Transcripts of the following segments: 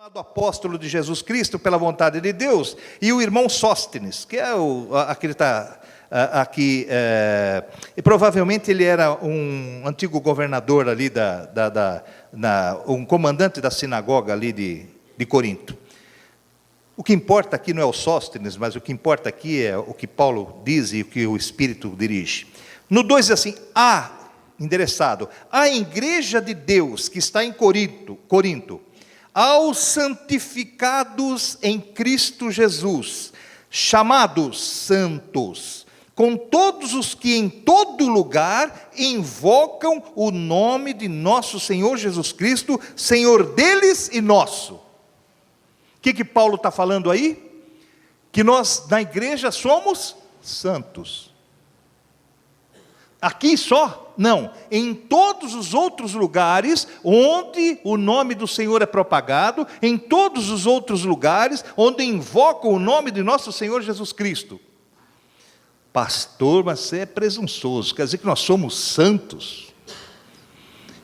chamado apóstolo de Jesus Cristo pela vontade de Deus, e o irmão Sóstenes, que é aquele está aqui, e provavelmente ele era um antigo governador ali, um comandante da sinagoga ali de Corinto. O que importa aqui não é o Sóstenes, mas o que importa aqui é o que Paulo diz e o que o Espírito dirige. No 2 diz assim, endereçado, a igreja de Deus que está em Corinto, aos santificados em Cristo Jesus, chamados santos, com todos os que em todo lugar invocam o nome de nosso Senhor Jesus Cristo, Senhor deles e nosso. O que Paulo está falando aí? Que nós na igreja somos santos. Aqui só? Não, em todos os outros lugares onde o nome do Senhor é propagado, em todos os outros lugares onde invocam o nome de nosso Senhor Jesus Cristo. Pastor, mas você é presunçoso, quer dizer que nós somos santos?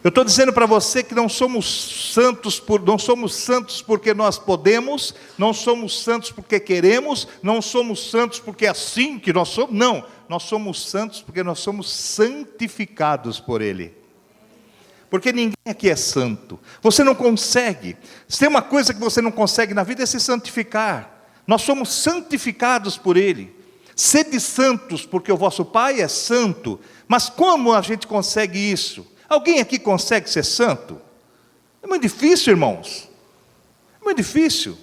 Eu estou dizendo para você que não somos santos porque nós podemos, não somos santos porque queremos, não somos santos porque é assim que nós somos, não, nós somos santos porque nós somos santificados por Ele. Porque ninguém aqui é santo, você não consegue, se tem uma coisa que você não consegue na vida é se santificar, nós somos santificados por Ele. Sede santos porque o vosso Pai é santo, mas como a gente consegue isso? Alguém aqui consegue ser santo? É muito difícil, irmãos. É muito difícil.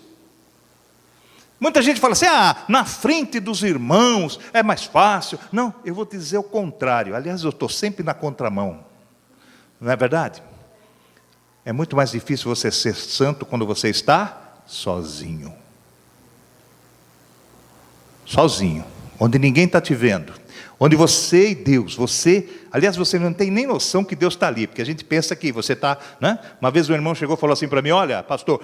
Muita gente fala assim, na frente dos irmãos é mais fácil. Não, eu vou te dizer o contrário. Aliás, eu estou sempre na contramão. Não é verdade? É muito mais difícil você ser santo quando você está sozinho. Sozinho. Onde ninguém está te vendo. Onde você e Deus, aliás, você não tem nem noção que Deus está ali, porque a gente pensa que você está, né? Uma vez um irmão chegou e falou assim para mim, olha, pastor,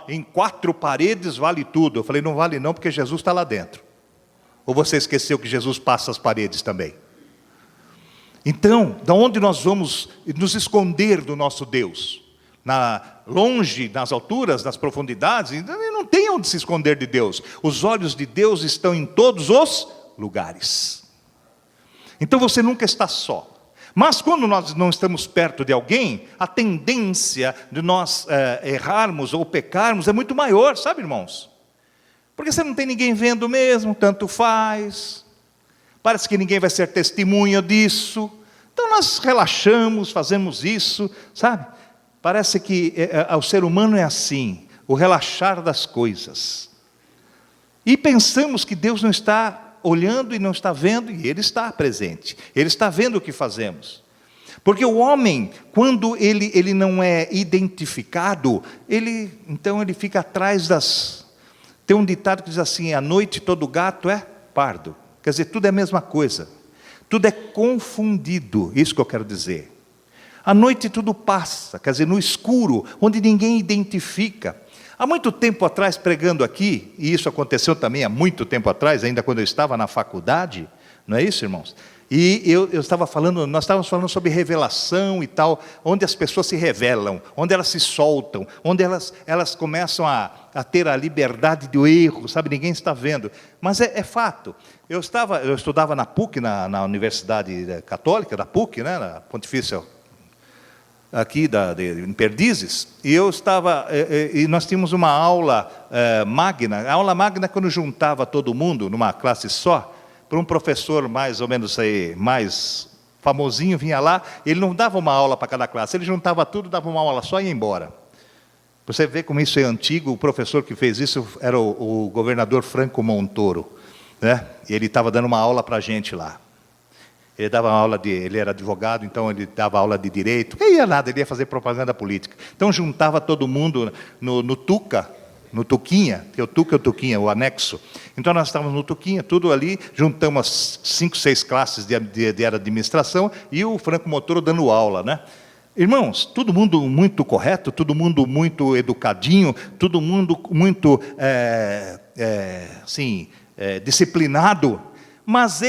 em 4 paredes vale tudo. Eu falei, não vale não, porque Jesus está lá dentro. Ou você esqueceu que Jesus passa as paredes também? Então, da onde nós vamos nos esconder do nosso Deus? Longe, nas alturas, nas profundidades, não tem onde se esconder de Deus. Os olhos de Deus estão em todos os lugares. Então você nunca está só. Mas quando nós não estamos perto de alguém, a tendência de nós errarmos ou pecarmos é muito maior, sabe, irmãos? Porque você não tem ninguém vendo mesmo, tanto faz. Parece que ninguém vai ser testemunha disso. Então nós relaxamos, fazemos isso, sabe? Parece que o ser humano é assim, o relaxar das coisas. E pensamos que Deus não está olhando e não está vendo, e Ele está presente. Ele está vendo o que fazemos. Porque o homem, quando ele não é identificado, então ele fica atrás das... Tem um ditado que diz assim, à noite todo gato é pardo. Quer dizer, tudo é a mesma coisa. Tudo é confundido, isso que eu quero dizer. À noite tudo passa, quer dizer, no escuro, onde ninguém identifica. Há muito tempo atrás, pregando aqui, e isso aconteceu também há muito tempo atrás, ainda quando eu estava na faculdade, não é isso, irmãos? E nós estávamos falando sobre revelação e tal, onde as pessoas se revelam, onde elas se soltam, onde elas começam a ter a liberdade do erro, sabe? Ninguém está vendo. Mas é fato. Eu estudava na PUC, na Universidade Católica, da PUC, né, na Pontifícia aqui em Perdizes, e nós tínhamos uma aula magna. A aula magna é quando juntava todo mundo numa classe só, para um professor mais ou menos mais famosinho, vinha lá, ele não dava uma aula para cada classe, ele juntava tudo, dava uma aula só e ia embora. Você vê como isso é antigo, o professor que fez isso era o governador Franco Montoro, né? E ele estava dando uma aula para a gente lá. Ele dava aula ele era advogado, então ele dava aula de direito, não ia nada, ele ia fazer propaganda política. Então juntava todo mundo no Tuquinha, que o Tuca é o Tuquinha, o anexo. Então nós estávamos no Tuquinha, tudo ali, juntamos 5, 6 classes de administração, e o Franco Montoro dando aula, né? Irmãos, todo mundo muito correto, todo mundo muito educadinho, todo mundo muito disciplinado, mas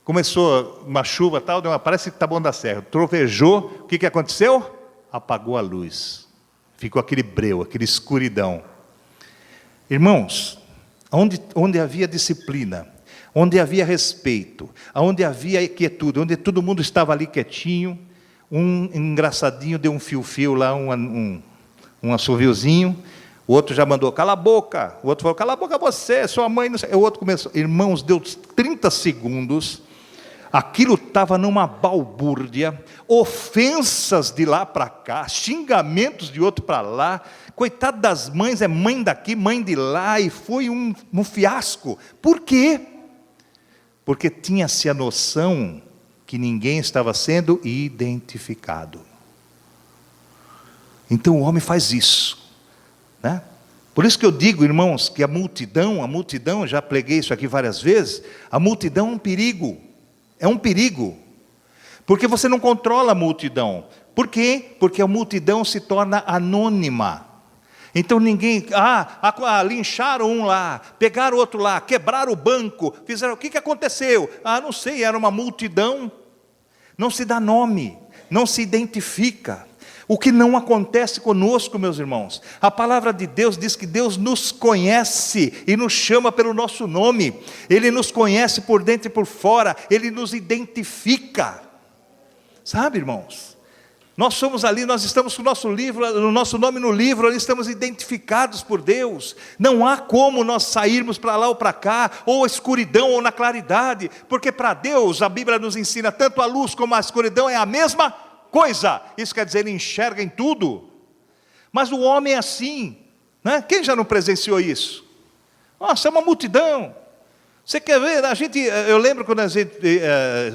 começou uma chuva e tal, parece que está bom da serra, trovejou, o que aconteceu? Apagou a luz. Ficou aquele breu, aquela escuridão. Irmãos, onde havia disciplina, onde havia respeito, onde havia quietude, onde todo mundo estava ali quietinho, um engraçadinho deu um fio-fio lá, um assoviozinho, o outro já mandou, cala a boca, o outro falou, cala a boca você, sua mãe, não sei. O outro começou, irmãos, deu 30 segundos, aquilo estava numa balbúrdia, ofensas de lá para cá, xingamentos de outro para lá, coitado das mães, é mãe daqui, mãe de lá, e foi um fiasco. Por quê? Porque tinha-se a noção que ninguém estava sendo identificado. Então o homem faz isso, né? Por isso que eu digo, irmãos, que a multidão, já preguei isso aqui várias vezes, a multidão é um perigo. É um perigo, porque você não controla a multidão. Por quê? Porque a multidão se torna anônima. Então ninguém, lincharam um lá, pegaram outro lá, quebraram o banco, fizeram, o que aconteceu? Não sei, era uma multidão. Não se dá nome, não se identifica. O que não acontece conosco, meus irmãos. A palavra de Deus diz que Deus nos conhece e nos chama pelo nosso nome. Ele nos conhece por dentro e por fora. Ele nos identifica. Sabe, irmãos? Nós somos ali, nós estamos com o nosso livro, o nosso nome no livro, ali estamos identificados por Deus. Não há como nós sairmos para lá ou para cá, ou a escuridão ou na claridade, porque para Deus, a Bíblia nos ensina, tanto a luz como a escuridão é a mesma coisa. Isso quer dizer, ele enxerga em tudo. Mas o homem é assim, né? Quem já não presenciou isso? Nossa, é uma multidão. Você quer ver? Eu lembro quando a gente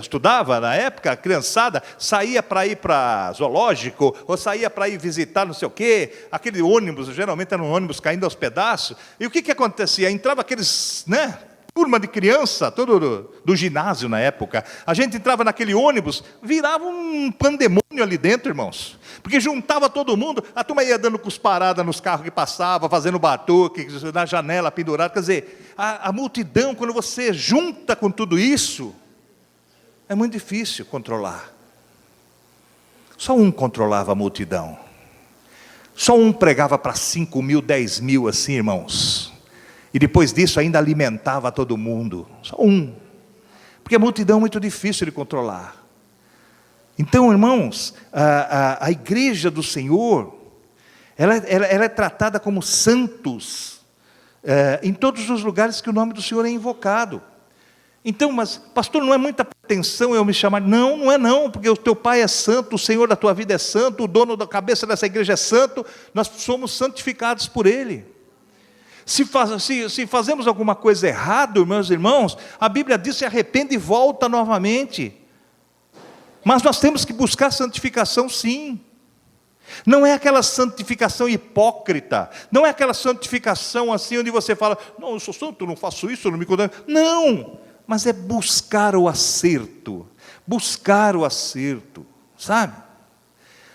estudava na época, a criançada saía para ir para zoológico, ou saía para ir visitar não sei o quê, aquele ônibus, geralmente era um ônibus caindo aos pedaços, e o que acontecia? Entrava aqueles, né? Turma de criança, todo do ginásio na época, a gente entrava naquele ônibus, virava um pandemônio ali dentro, irmãos, porque juntava todo mundo, a turma ia dando cusparada nos carros que passavam, fazendo batuque, na janela pendurado, quer dizer, a multidão, quando você junta com tudo isso, é muito difícil controlar. Só um controlava a multidão, só um pregava para 5 mil, 10 mil assim, irmãos, e depois disso ainda alimentava todo mundo. Só um. Porque a multidão é muito difícil de controlar. Então, irmãos, a igreja do Senhor, ela é tratada como santos, em todos os lugares que o nome do Senhor é invocado. Então, mas pastor, não é muita pretensão eu me chamar? Não, não é não, porque o teu pai é santo, o Senhor da tua vida é santo, o dono da cabeça dessa igreja é santo, nós somos santificados por Ele. Se fazemos alguma coisa errada, meus irmãos, a Bíblia diz: se arrepende e volta novamente. Mas nós temos que buscar santificação, sim. Não é aquela santificação hipócrita, não é aquela santificação assim, onde você fala, não, eu sou santo, não faço isso, não me condeno. Não, mas é buscar o acerto, sabe?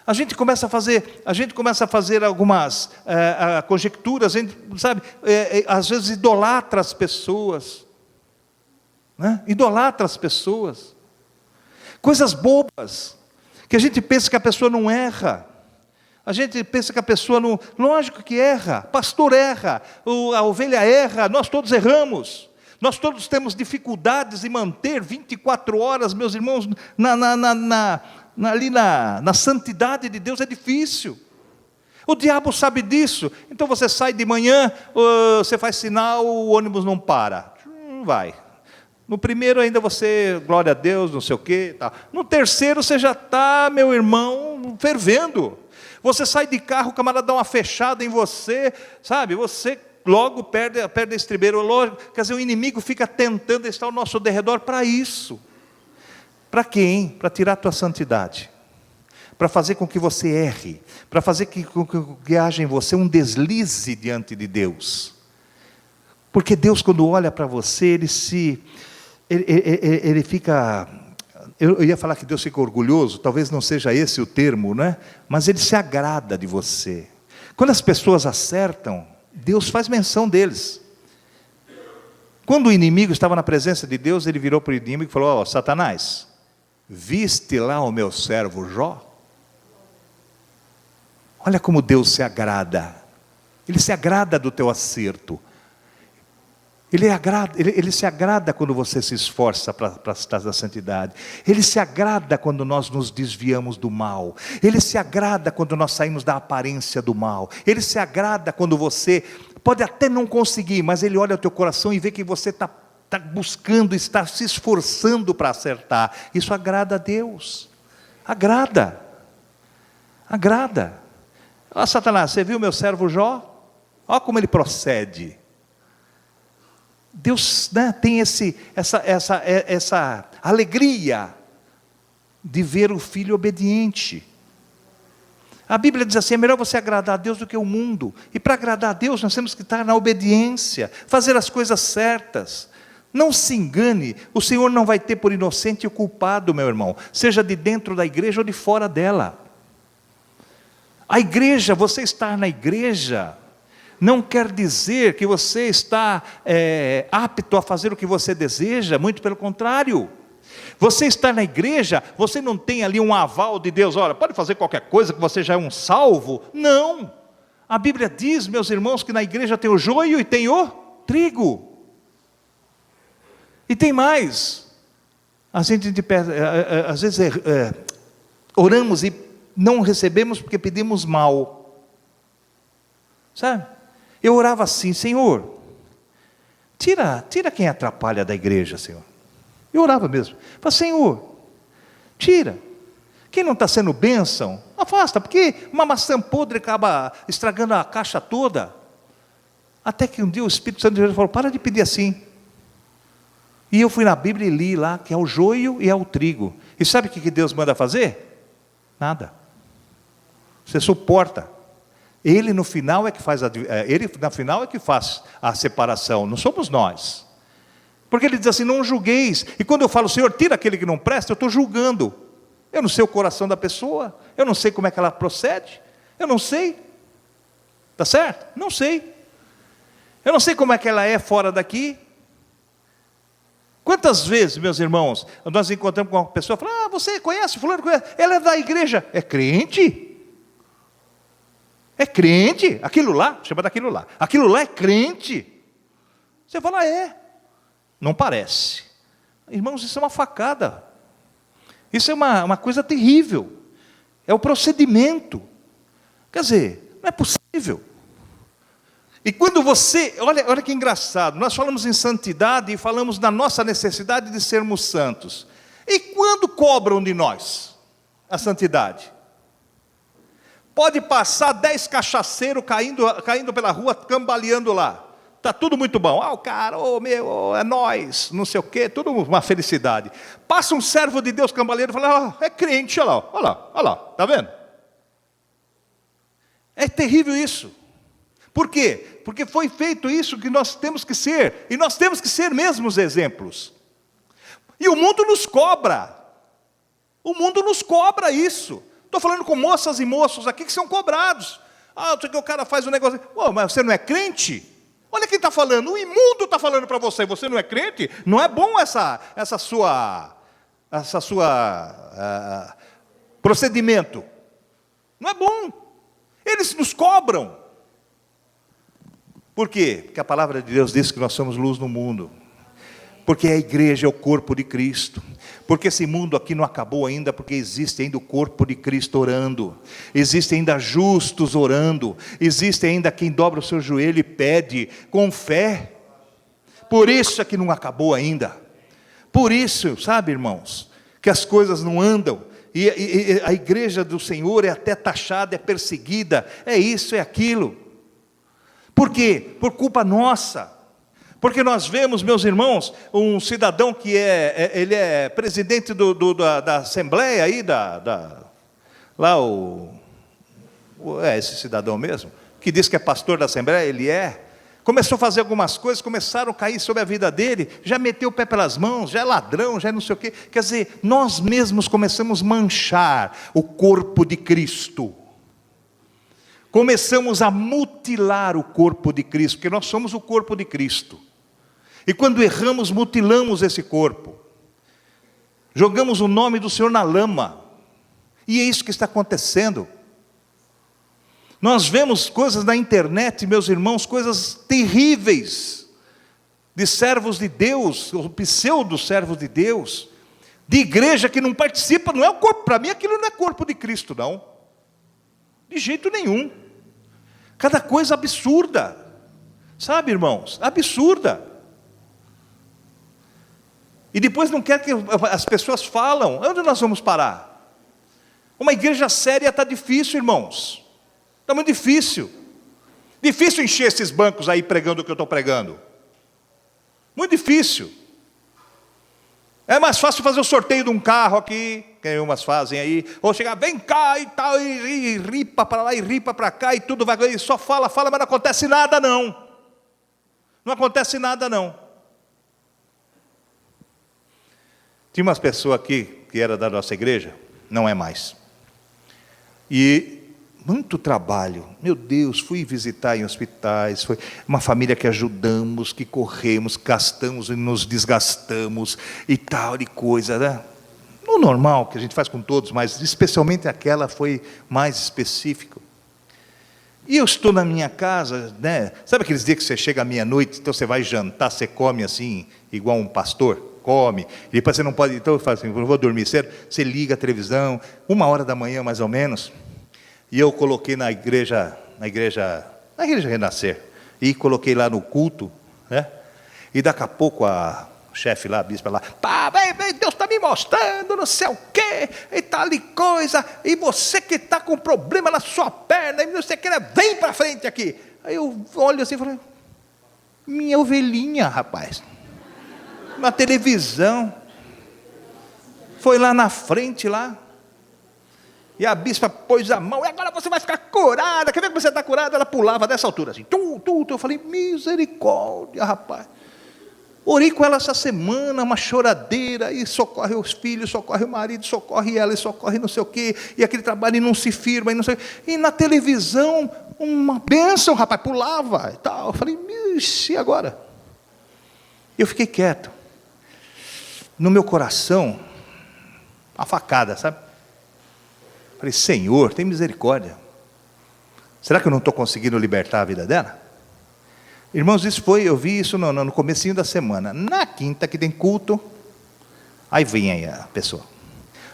A gente começa a fazer algumas conjecturas, a gente, sabe, às vezes idolatra as pessoas, né? Idolatra as pessoas, coisas bobas, que a gente pensa que a pessoa não erra, a gente pensa que a pessoa não, lógico que erra, pastor erra, a ovelha erra, nós todos erramos, nós todos temos dificuldades em manter 24 horas, meus irmãos, ali na santidade de Deus é difícil. O diabo sabe disso. Então você sai de manhã, você faz sinal, o ônibus não para. Vai. No primeiro ainda você, glória a Deus, não sei o quê. Tá. No terceiro você já está, meu irmão, fervendo. Você sai de carro, o camarada dá uma fechada em você, sabe? Você logo perde a estribeira. Quer dizer, o inimigo fica tentando estar ao nosso derredor para isso. Para quem? Para tirar a tua santidade, para fazer com que você erre, para fazer com que haja em você um deslize diante de Deus. Porque Deus, quando olha para você, ele fica, eu ia falar que Deus fica orgulhoso, talvez não seja esse o termo, né? Mas Ele se agrada de você. Quando as pessoas acertam, Deus faz menção deles. Quando o inimigo estava na presença de Deus, ele virou para o inimigo e falou: Satanás, viste lá o meu servo Jó? Olha como Deus se agrada. Ele se agrada do teu acerto. Ele se agrada quando você se esforça para estar na santidade. Ele se agrada quando nós nos desviamos do mal. Ele se agrada quando nós saímos da aparência do mal. Ele se agrada quando você pode até não conseguir, mas Ele olha o teu coração e vê que você está buscando, está se esforçando para acertar. Isso agrada a Deus. Agrada. Ó, Satanás, você viu meu servo Jó? Ó como ele procede. Deus, né, tem essa alegria de ver o filho obediente. A Bíblia diz assim: é melhor você agradar a Deus do que o mundo. E para agradar a Deus nós temos que estar na obediência, fazer as coisas certas. Não se engane, o Senhor não vai ter por inocente o culpado, meu irmão, seja de dentro da igreja ou de fora dela. A igreja, você estar na igreja, não quer dizer que você está apto a fazer o que você deseja, muito pelo contrário. Você está na igreja, você não tem ali um aval de Deus, olha, pode fazer qualquer coisa que você já é um salvo. Não, a Bíblia diz, meus irmãos, que na igreja tem o joio e tem o trigo. E tem mais, às vezes oramos e não recebemos porque pedimos mal, sabe? Eu orava assim: Senhor, tira quem atrapalha da igreja, Senhor. Eu orava mesmo, falei: Senhor, tira, quem não está sendo bênção, afasta, porque uma maçã podre acaba estragando a caixa toda. Até que um dia o Espírito Santo de Deus falou: para de pedir assim. E eu fui na Bíblia e li lá que é o joio e é o trigo. E sabe o que Deus manda fazer? Nada. Você suporta. Ele no final é que faz a separação, não somos nós. Porque ele diz assim: não julgueis. E quando eu falo: Senhor, tira aquele que não presta, eu estou julgando. Eu não sei o coração da pessoa, eu não sei como é que ela procede, eu não sei. Está certo? Não sei. Eu não sei como é que ela é fora daqui. Quantas vezes, meus irmãos, nós encontramos com uma pessoa e falamos: você conhece fulano? Ela é da igreja. É crente? É crente? Aquilo lá, chama daquilo lá. Aquilo lá é crente? Você fala: é. Não parece. Irmãos, isso é uma facada. Isso é uma coisa terrível. É o procedimento. Quer dizer, não é possível. E quando você, olha que engraçado, nós falamos em santidade e falamos da nossa necessidade de sermos santos. E quando cobram de nós a santidade? Pode passar 10 cachaceiros caindo pela rua, cambaleando lá. Está tudo muito bom. O cara, é nós, não sei o quê, tudo uma felicidade. Passa um servo de Deus cambaleiro e fala: é crente, olha lá, está vendo? É terrível isso. Por quê? Porque foi feito isso que nós temos que ser, e nós temos que ser mesmo os exemplos. E o mundo nos cobra. O mundo nos cobra isso. Estou falando com moças e moços aqui que são cobrados. O cara faz um negócio, mas você não é crente? Olha quem está falando, o imundo está falando para você: você não é crente? Não é bom essa sua procedimento. Não é bom. Eles nos cobram. Por quê? Porque a palavra de Deus diz que nós somos luz no mundo. Porque a igreja é o corpo de Cristo. Porque esse mundo aqui não acabou ainda, porque existe ainda o corpo de Cristo orando. Existe ainda justos orando. Existe ainda quem dobra o seu joelho e pede com fé. Por isso é que não acabou ainda. Por isso, sabe, irmãos, que as coisas não andam. E a igreja do Senhor é até taxada, é perseguida. É isso, é aquilo. Por quê? Por culpa nossa. Porque nós vemos, meus irmãos, um cidadão que ele é presidente da Assembleia aí, esse cidadão mesmo, que diz que é pastor da Assembleia, ele é. Começou a fazer algumas coisas, começaram a cair sobre a vida dele, já meteu o pé pelas mãos, já é ladrão, já é não sei o quê. Quer dizer, nós mesmos começamos a manchar o corpo de Cristo. Começamos a mutilar o corpo de Cristo, porque nós somos o corpo de Cristo. E quando erramos, mutilamos esse corpo. Jogamos o nome do Senhor na lama. E é isso que está acontecendo. Nós vemos coisas na internet, meus irmãos, coisas terríveis, de servos de Deus, ou pseudo-servos de Deus, de igreja que não participa, não é o corpo, para mim aquilo não é corpo de Cristo, não. De jeito nenhum. Cada coisa absurda, sabe, irmãos? Absurda. E depois não quer que as pessoas falam. Onde nós vamos parar? Uma igreja séria está difícil, irmãos. Está muito difícil. Difícil encher esses bancos aí pregando o que eu estou pregando. Muito difícil. É mais fácil fazer o sorteio de um carro aqui, que umas fazem aí, ou chegar, vem cá e tal, e ripa para lá, e ripa para cá, e tudo vai, e só fala, mas não acontece nada não. Não acontece nada não. Tinha umas pessoas aqui, que era da nossa igreja, não é mais. E muito trabalho, meu Deus, fui visitar em hospitais, foi uma família que ajudamos, que corremos, gastamos e nos desgastamos, e tal de coisa, né? O normal que a gente faz com todos, mas especialmente aquela foi mais específico. E eu estou na minha casa, né? Sabe aqueles dias que você chega à meia-noite, então você vai jantar, você come assim, igual um pastor, come, e depois você não pode, então eu falo assim, eu vou dormir cedo, você liga a televisão, 1h da manhã mais ou menos, e eu coloquei na igreja Renascer, e coloquei lá no culto, né? E daqui a pouco a chefe lá, a bispa lá, pá, vem, Deus está me mostrando, não sei o quê, e tal e coisa, e você que está com problema na sua perna, e não sei o que, vem para frente aqui. Aí eu olho assim e falei, minha ovelhinha, rapaz, na televisão, foi lá na frente lá, e a bispa pôs a mão, e agora você vai ficar curada, quer ver que você está curada? Ela pulava dessa altura assim, eu falei, misericórdia, rapaz. Orei com ela essa semana, uma choradeira, e socorre os filhos, socorre o marido, socorre ela, e socorre não sei o quê, e aquele trabalho e não se firma, e não sei, e na televisão, uma bênção, rapaz, pulava, e tal. Eu falei, e agora? Eu fiquei quieto. No meu coração, uma facada, sabe? Falei, Senhor, tem misericórdia. Será que eu não estou conseguindo libertar a vida dela? Irmãos, eu vi isso no comecinho da semana. Na quinta, que tem culto, aí vem aí a pessoa.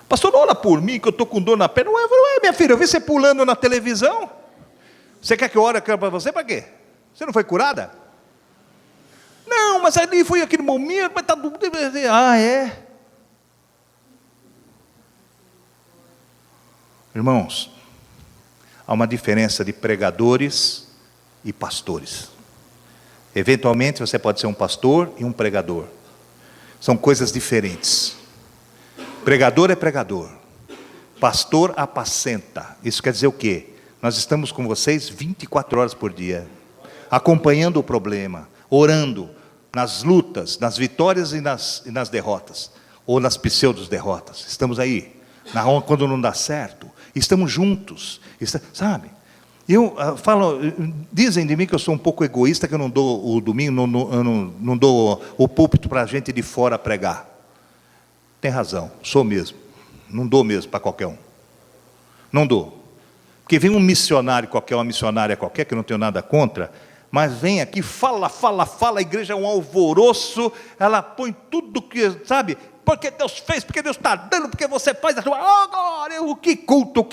Pastor, ora por mim, que eu estou com dor na perna. Ué, minha filha, eu vi você pulando na televisão. Você quer que eu ore para você? Para quê? Você não foi curada? Não, mas ali foi aquele momento, mas está tudo... Ah, é? Irmãos, há uma diferença de pregadores e pastores. Eventualmente você pode ser um pastor e um pregador. São coisas diferentes. Pregador é pregador. Pastor apacenta. Isso quer dizer o quê? Nós estamos com vocês 24 horas por dia, acompanhando o problema, orando nas lutas, nas vitórias e nas derrotas, ou nas pseudo-derrotas. Estamos aí. Quando não dá certo, estamos juntos, sabe? Eu falo, dizem de mim que eu sou um pouco egoísta, que eu não dou o domingo, não dou o púlpito para a gente de fora pregar. Tem razão, sou mesmo. Não dou mesmo para qualquer um. Não dou. Porque vem um missionário qualquer, uma missionária qualquer, que eu não tenho nada contra, mas vem aqui, fala, a igreja é um alvoroço, ela põe tudo que, sabe... Porque Deus fez, porque Deus está dando, porque você faz a sua... Agora, que culto,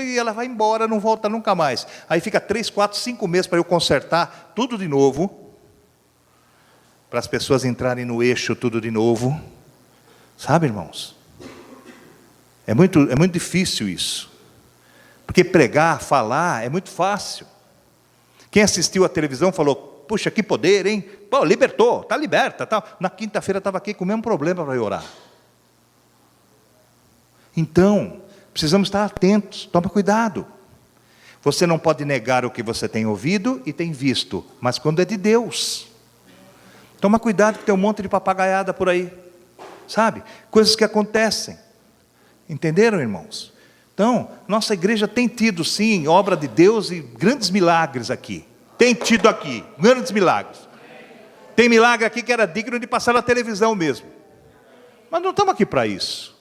e ela vai embora, não volta nunca mais. Aí fica 3, 4, 5 meses para eu consertar tudo de novo, para as pessoas entrarem no eixo tudo de novo. Sabe, irmãos? É muito difícil isso. Porque pregar, falar, é muito fácil. Quem assistiu à televisão falou... Puxa, que poder, hein? Pô, libertou, está liberta. Tá. Na quinta-feira estava aqui com o mesmo problema para orar. Então, precisamos estar atentos, toma cuidado. Você não pode negar o que você tem ouvido e tem visto, mas quando é de Deus. Toma cuidado que tem um monte de papagaiada por aí. Sabe? Coisas que acontecem. Entenderam, irmãos? Então, nossa igreja tem tido, sim, obra de Deus e grandes milagres aqui. Tem tido aqui, grandes milagres. Tem milagre aqui que era digno de passar na televisão mesmo. Mas não estamos aqui para isso.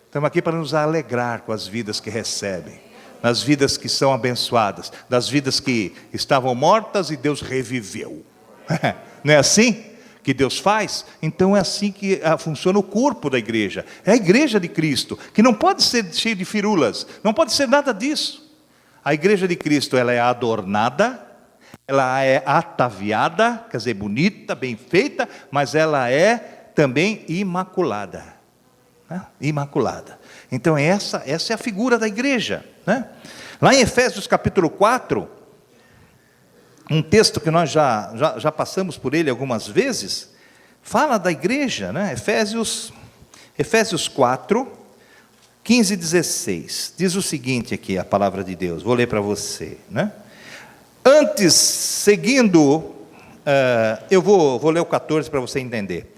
Estamos aqui para nos alegrar com as vidas que recebem. nas vidas que são abençoadas, das vidas que estavam mortas e Deus reviveu. Não é assim que Deus faz? Então é assim que funciona o corpo da igreja. É a igreja de Cristo, que não pode ser cheia de firulas, não pode ser nada disso. A igreja de Cristo, ela é adornada, ela é ataviada, quer dizer, bonita, bem feita, mas ela é também imaculada. Né? Imaculada. Então essa é a figura da igreja. Né? Lá em Efésios capítulo 4, um texto que nós já passamos por ele algumas vezes, fala da igreja, né? Efésios 4, 15 e 16, diz o seguinte aqui, a palavra de Deus, vou ler para você, né? Antes, seguindo, eu vou ler o 14 para você entender.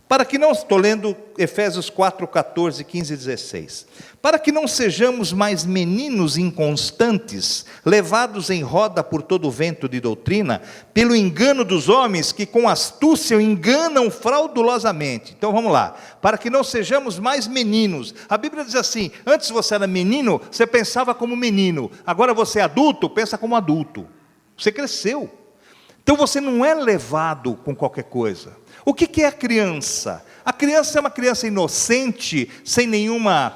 Para que não, estou lendo Efésios 4, 14, 15 e 16. Para que não sejamos mais meninos inconstantes, levados em roda por todo o vento de doutrina, pelo engano dos homens que com astúcia enganam fraudulosamente. Então vamos lá. Para que não sejamos mais meninos. A Bíblia diz assim, antes você era menino, você pensava como menino. Agora você é adulto, pensa como adulto. Você cresceu. Então você não é levado com qualquer coisa. O que é a criança? A criança é uma criança inocente, sem nenhuma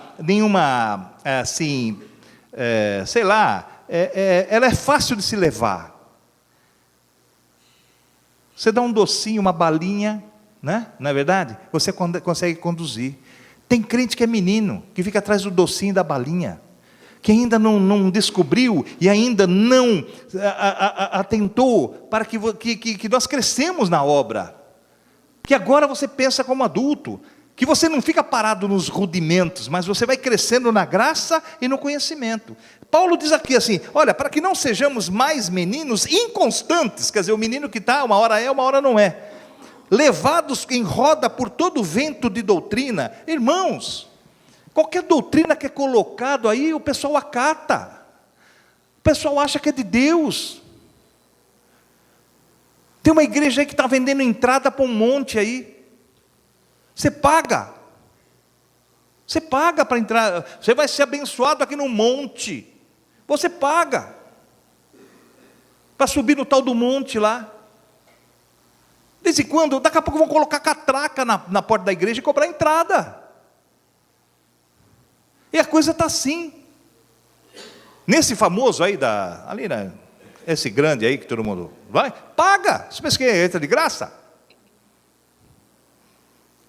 assim, sei lá, ela é fácil de se levar. Você dá um docinho, uma balinha, né? Não é verdade? Você consegue conduzir. Tem crente que é menino, que fica atrás do docinho e da balinha, que ainda não descobriu e ainda não atentou para que nós crescemos na obra. Que agora você pensa como adulto, que você não fica parado nos rudimentos, mas você vai crescendo na graça e no conhecimento. Paulo diz aqui assim, olha, para que não sejamos mais meninos inconstantes, quer dizer, o menino que está, uma hora não é, levados em roda por todo vento de doutrina. Irmãos, qualquer doutrina que é colocado aí, o pessoal acata, o pessoal acha que é de Deus. Tem uma igreja aí que está vendendo entrada para um monte aí. Você paga. Você paga para entrar. Você vai ser abençoado aqui no monte. Você paga. Para subir no tal do monte lá. De vez em quando, daqui a pouco vão colocar catraca na porta da igreja e cobrar entrada. E a coisa está assim. Nesse famoso aí, ali na... Esse grande aí que todo mundo vai, paga. Você pensa que entra de graça?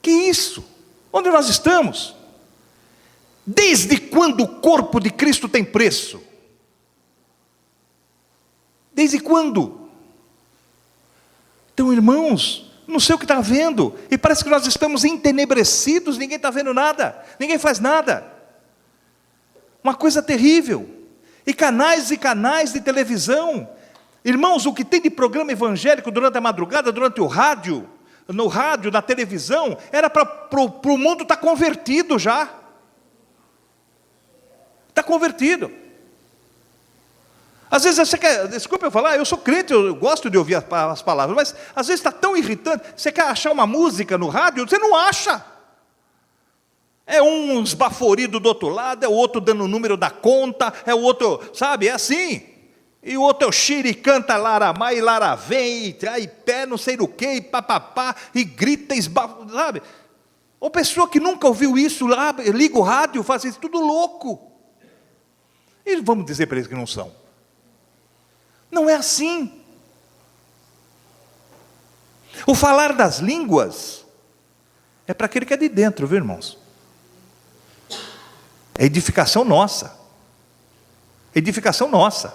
Que isso? Onde nós estamos? Desde quando o corpo de Cristo tem preço? Desde quando? Então, irmãos, não sei o que está vendo, e parece que nós estamos entenebrecidos, ninguém está vendo nada, ninguém faz nada. Uma coisa terrível. E canais de televisão. Irmãos, o que tem de programa evangélico durante a madrugada, durante o rádio, no rádio, na televisão, era para o mundo estar convertido já. Está convertido. Às vezes você quer, desculpa eu falar, eu sou crente, eu gosto de ouvir as palavras, mas às vezes está tão irritante, você quer achar uma música no rádio, você não acha. É um esbaforido do outro lado, é o outro dando o número da conta, é o outro, sabe, é assim. E o outro é o xiri, canta laramá e laravém, e trai pé não sei do que, e papapá, e grita, esbafa, sabe. Uma pessoa que nunca ouviu isso lá, liga o rádio, faz isso, tudo louco. E vamos dizer para eles que não são. Não é assim. O falar das línguas é para aquele que é de dentro, viu, irmãos? É edificação nossa. Edificação nossa.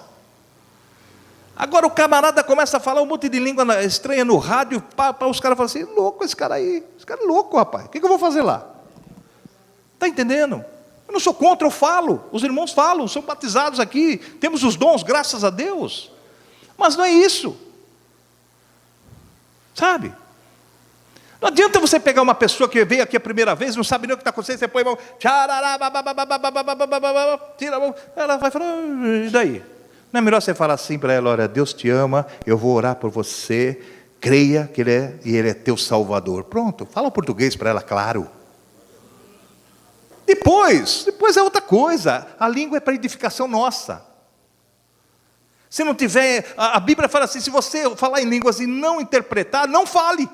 Agora o camarada começa a falar um monte de língua estranha no rádio, os caras falam assim, louco esse cara aí, esse cara é louco, rapaz, o que eu vou fazer lá? Está entendendo? Eu não sou contra, eu falo, os irmãos falam, são batizados aqui, temos os dons, graças a Deus, mas não é isso, sabe? Não adianta você pegar uma pessoa que veio aqui a primeira vez, não sabe nem o que está acontecendo, você põe a mão, tira a mão, ela vai falar, e daí? Não é melhor você falar assim para ela, olha, Deus te ama, eu vou orar por você, creia que Ele é teu Salvador. Pronto, fala o português para ela, claro. Depois é outra coisa. A língua é para edificação nossa. Se não tiver, a Bíblia fala assim, se você falar em línguas e não interpretar, não fale.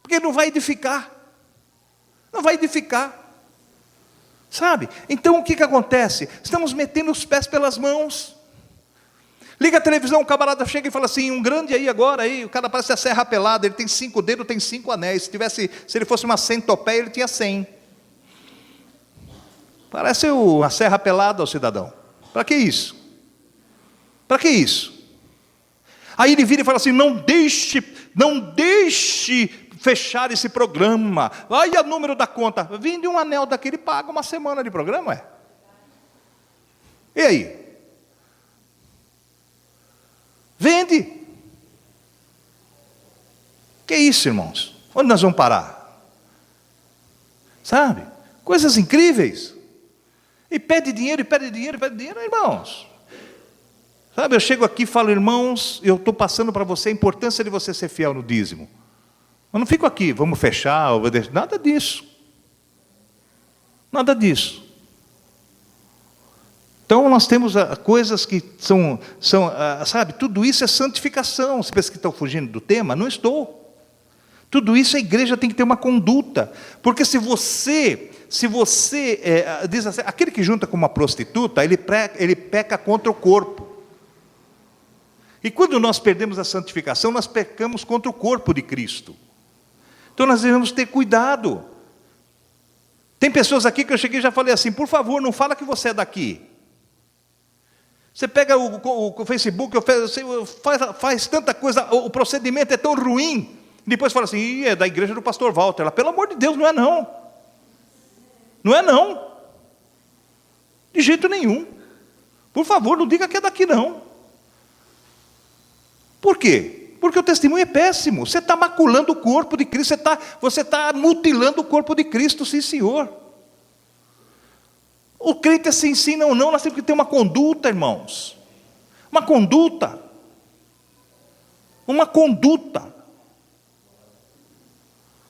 Porque não vai edificar. Não vai edificar. Sabe? Então o que acontece? Estamos metendo os pés pelas mãos. Liga a televisão, o camarada chega e fala assim, um grande aí agora, aí, o cara parece a serra pelada, ele tem 5 dedos, tem 5 anéis. Se ele fosse uma centopeia, ele tinha 100. Parece a serra pelada, o cidadão. Para que isso? Para que isso? Aí ele vira e fala assim, não deixe fechar esse programa. Olha o número da conta. Vende um anel daquele, paga uma semana de programa, é? E aí? Vende. Que isso, irmãos? Onde nós vamos parar? Sabe? Coisas incríveis. E pede dinheiro, irmãos. Sabe, eu chego aqui e falo, irmãos, eu estou passando para você a importância de você ser fiel no dízimo. Eu não fico aqui, vamos fechar, nada disso. Nada disso. Então nós temos coisas que são, sabe, tudo isso é santificação. Você pensa que estão fugindo do tema? Não estou. Tudo isso a igreja tem que ter uma conduta. Porque se você diz assim, aquele que junta com uma prostituta, ele peca contra o corpo. E quando nós perdemos a santificação, nós pecamos contra o corpo de Cristo. Então nós devemos ter cuidado. Tem pessoas aqui que eu cheguei e já falei assim, por favor, não fala que você é daqui. Você pega o Facebook, faz tanta coisa, o procedimento é tão ruim. Depois fala assim, é da igreja do pastor Walter. Ela, pelo amor de Deus, não é não. Não é não. De jeito nenhum. Por favor, não diga que é daqui não. Por quê? Porque o testemunho é péssimo. Você está maculando o corpo de Cristo, você está mutilando o corpo de Cristo, sim, senhor. O crente é se ensina ou não, nós temos que ter uma conduta, irmãos. Uma conduta. Uma conduta.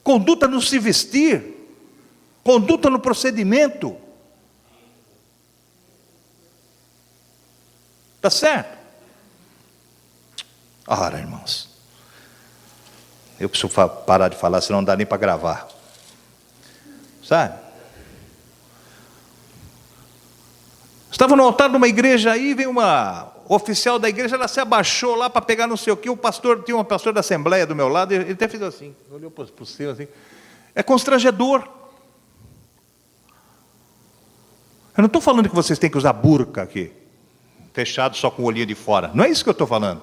Conduta no se vestir. Conduta no procedimento. Está certo? Ora, irmãos, eu preciso parar de falar, senão não dá nem para gravar. Sabe? Estava no altar de uma igreja aí, veio uma oficial da igreja, ela se abaixou lá para pegar não sei o que, o pastor, tinha um pastor da assembleia do meu lado, ele até fez assim, olhou para o céu assim. É constrangedor. Eu não estou falando que vocês têm que usar burca aqui, fechado só com o olhinho de fora, não é isso que eu estou falando.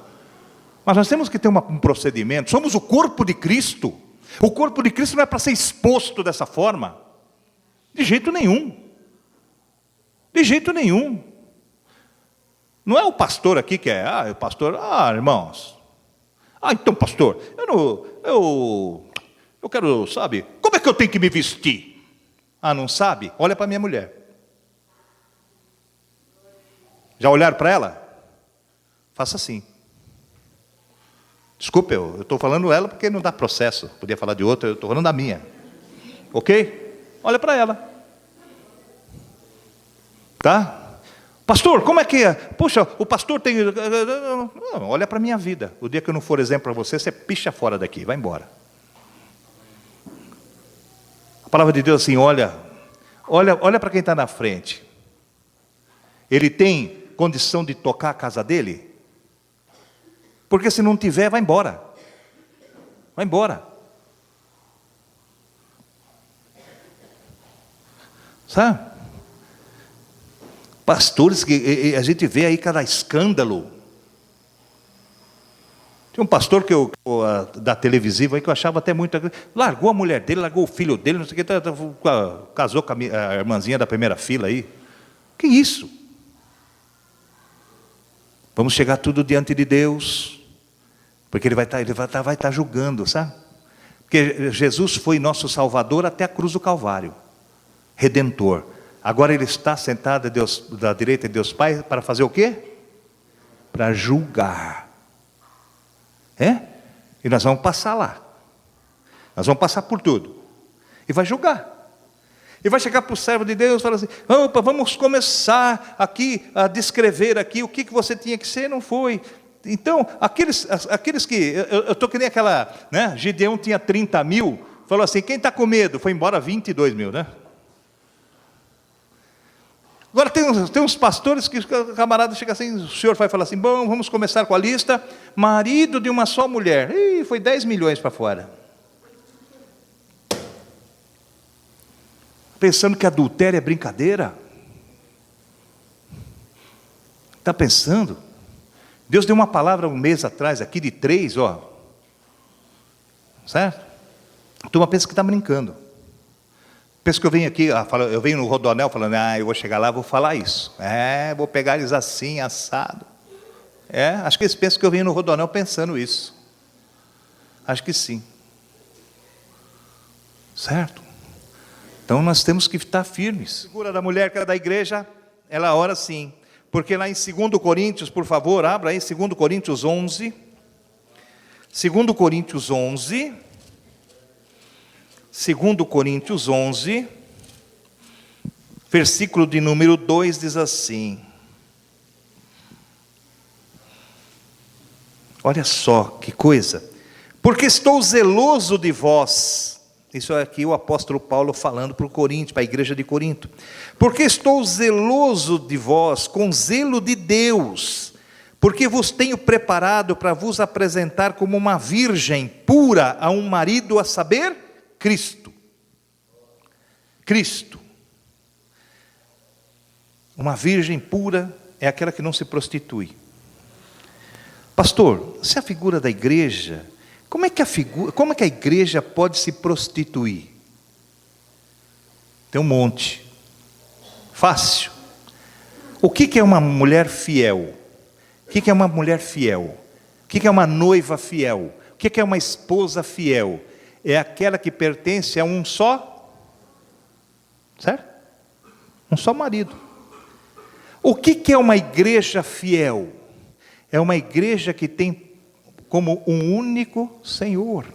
Mas nós temos que ter um procedimento. Somos o corpo de Cristo. O corpo de Cristo não é para ser exposto dessa forma. De jeito nenhum. De jeito nenhum. Não é o pastor aqui que é, o pastor, irmãos. Então pastor, eu quero, sabe, como é que eu tenho que me vestir? Não sabe? Olha para minha mulher. Já olharam para ela? Faça assim. Desculpe, eu estou falando ela porque não dá processo. Podia falar de outra, eu estou falando da minha. Ok? Olha para ela. Tá? Pastor, como é que é? Poxa, o pastor tem... Não, olha para a minha vida. O dia que eu não for exemplo para você, você picha fora daqui, vai embora. A palavra de Deus assim, olha para quem está na frente. Ele tem condição de tocar a casa dele? Porque se não tiver, vai embora. Vai embora. Sabe? Pastores que a gente vê aí cada escândalo. Tinha um pastor da televisiva aí que eu achava até muito... Largou a mulher dele, largou o filho dele, não sei o que, casou com a irmãzinha da primeira fila aí. Que isso? Vamos chegar tudo diante de Deus, porque Ele vai estar julgando, sabe? Porque Jesus foi nosso Salvador até a cruz do Calvário, Redentor. Agora Ele está sentado da direita de Deus Pai para fazer o quê? Para julgar. E nós vamos passar lá. Nós vamos passar por tudo. E vai julgar. E vai chegar para o servo de Deus e falar assim: opa, vamos começar aqui a descrever aqui o que você tinha que ser, não foi. Então, aqueles que, eu estou que nem aquela, né? Gideão tinha 30 mil, falou assim: quem está com medo? Foi embora 22 mil, né? Agora tem uns pastores que o camarada chega assim, o senhor vai falar assim: bom, vamos começar com a lista, marido de uma só mulher. Ih, foi 10 milhões para fora. Pensando que adultério é brincadeira? Está pensando? Deus deu uma palavra um mês atrás aqui de 3, ó. Certo? A turma pensa que está brincando. Pensa que eu venho aqui, eu venho no Rodoanel falando: eu vou chegar lá, vou falar isso. Vou pegar eles assim, assado. Acho que eles pensam que eu venho no Rodoanel pensando isso. Acho que sim. Certo? Então nós temos que estar firmes. A figura da mulher que era da igreja, ela ora sim. Porque lá em 2 Coríntios, por favor, abra aí 2 Coríntios 11. 2 Coríntios 11. 2 Coríntios 11. Versículo de número 2 diz assim. Olha só que coisa. Porque estou zeloso de vós. Isso é aqui o apóstolo Paulo falando para o Coríntios, para a igreja de Corinto. Porque estou zeloso de vós, com zelo de Deus, porque vos tenho preparado para vos apresentar como uma virgem pura a um marido, a saber, Cristo. Cristo. Uma virgem pura é aquela que não se prostitui. Pastor, se a figura da igreja... Como é que a igreja pode se prostituir? Tem um monte. Fácil. O que é uma mulher fiel? O que é uma mulher fiel? O que é uma noiva fiel? O que é uma esposa fiel? É aquela que pertence a um só, certo? Um só marido. O que é uma igreja fiel? É uma igreja que tem como um único Senhor.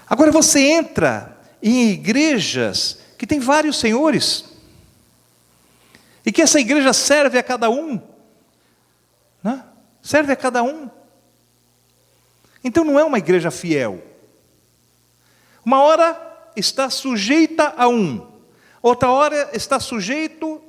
Agora você entra em igrejas que tem vários senhores, e que essa igreja serve a cada um, né? Serve a cada um. Então não é uma igreja fiel. Uma hora está sujeita a um, outra hora está sujeita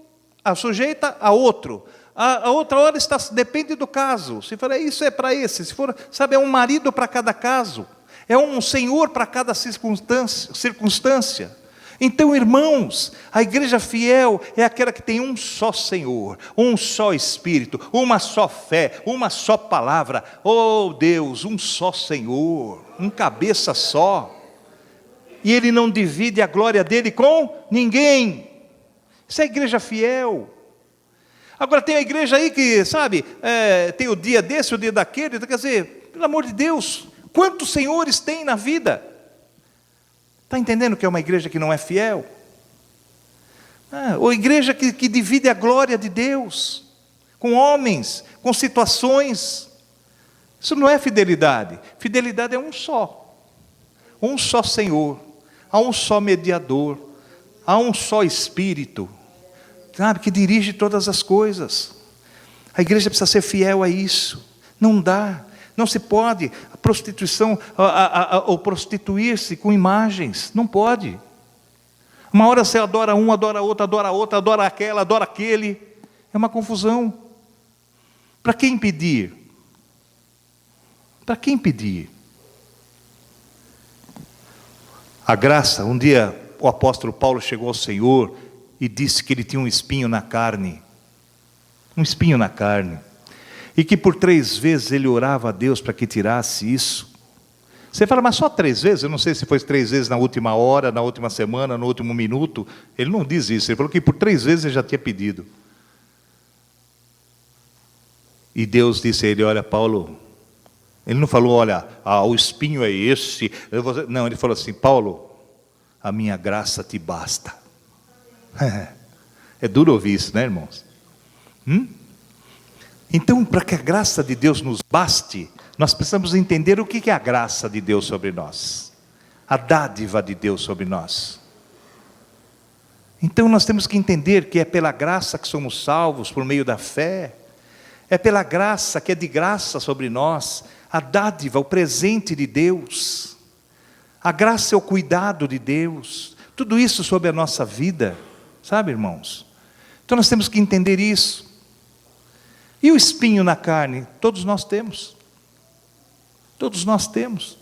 a outro. A outra hora depende do caso. Se for isso é para esse, se for, sabe, é um marido para cada caso, é um senhor para cada circunstância. Então, irmãos, a igreja fiel é aquela que tem um só Senhor, um só Espírito, uma só fé, uma só palavra. Oh Deus, um só Senhor, um cabeça só. E Ele não divide a glória dele com ninguém. Isso é a igreja fiel. Agora tem a igreja aí que, sabe, tem o dia desse, o dia daquele, quer dizer, pelo amor de Deus, quantos senhores tem na vida? Está entendendo que é uma igreja que não é fiel? Ou igreja que divide a glória de Deus com homens, com situações. Isso não é fidelidade. Fidelidade é um só Senhor, há um só mediador, há um só Espírito, sabe, que dirige todas as coisas. A igreja precisa ser fiel a isso. Não dá, não se pode. A prostituição, ou prostituir-se com imagens, não pode. Uma hora você adora um, adora outro, adora outra, adora aquela, adora aquele. É uma confusão. Para quem pedir? Para quem pedir? A graça, um dia o apóstolo Paulo chegou ao Senhor e disse que ele tinha um espinho na carne. Um espinho na carne. E que por 3 vezes ele orava a Deus para que tirasse isso. Você fala, mas só 3 vezes? Eu não sei se foi 3 vezes na última hora, na última semana, no último minuto. Ele não diz isso, ele falou que por 3 vezes ele já tinha pedido. E Deus disse a ele, olha Paulo, ele não falou, olha, o espinho é esse. Não, ele falou assim, Paulo, a minha graça te basta. É duro ouvir isso, né, irmãos? Então, para que a graça de Deus nos baste, nós precisamos entender o que é a graça de Deus sobre nós. a dádiva de Deus sobre nós. Então nós temos que entender que é pela graça que somos salvos, por meio da fé. É pela graça, que é de graça sobre nós, a dádiva, o presente de Deus. A graça é o cuidado de Deus. Tudo isso sobre a nossa vida, sabe, irmãos? Então nós temos que entender isso. E o espinho na carne? Todos nós temos. Todos nós temos.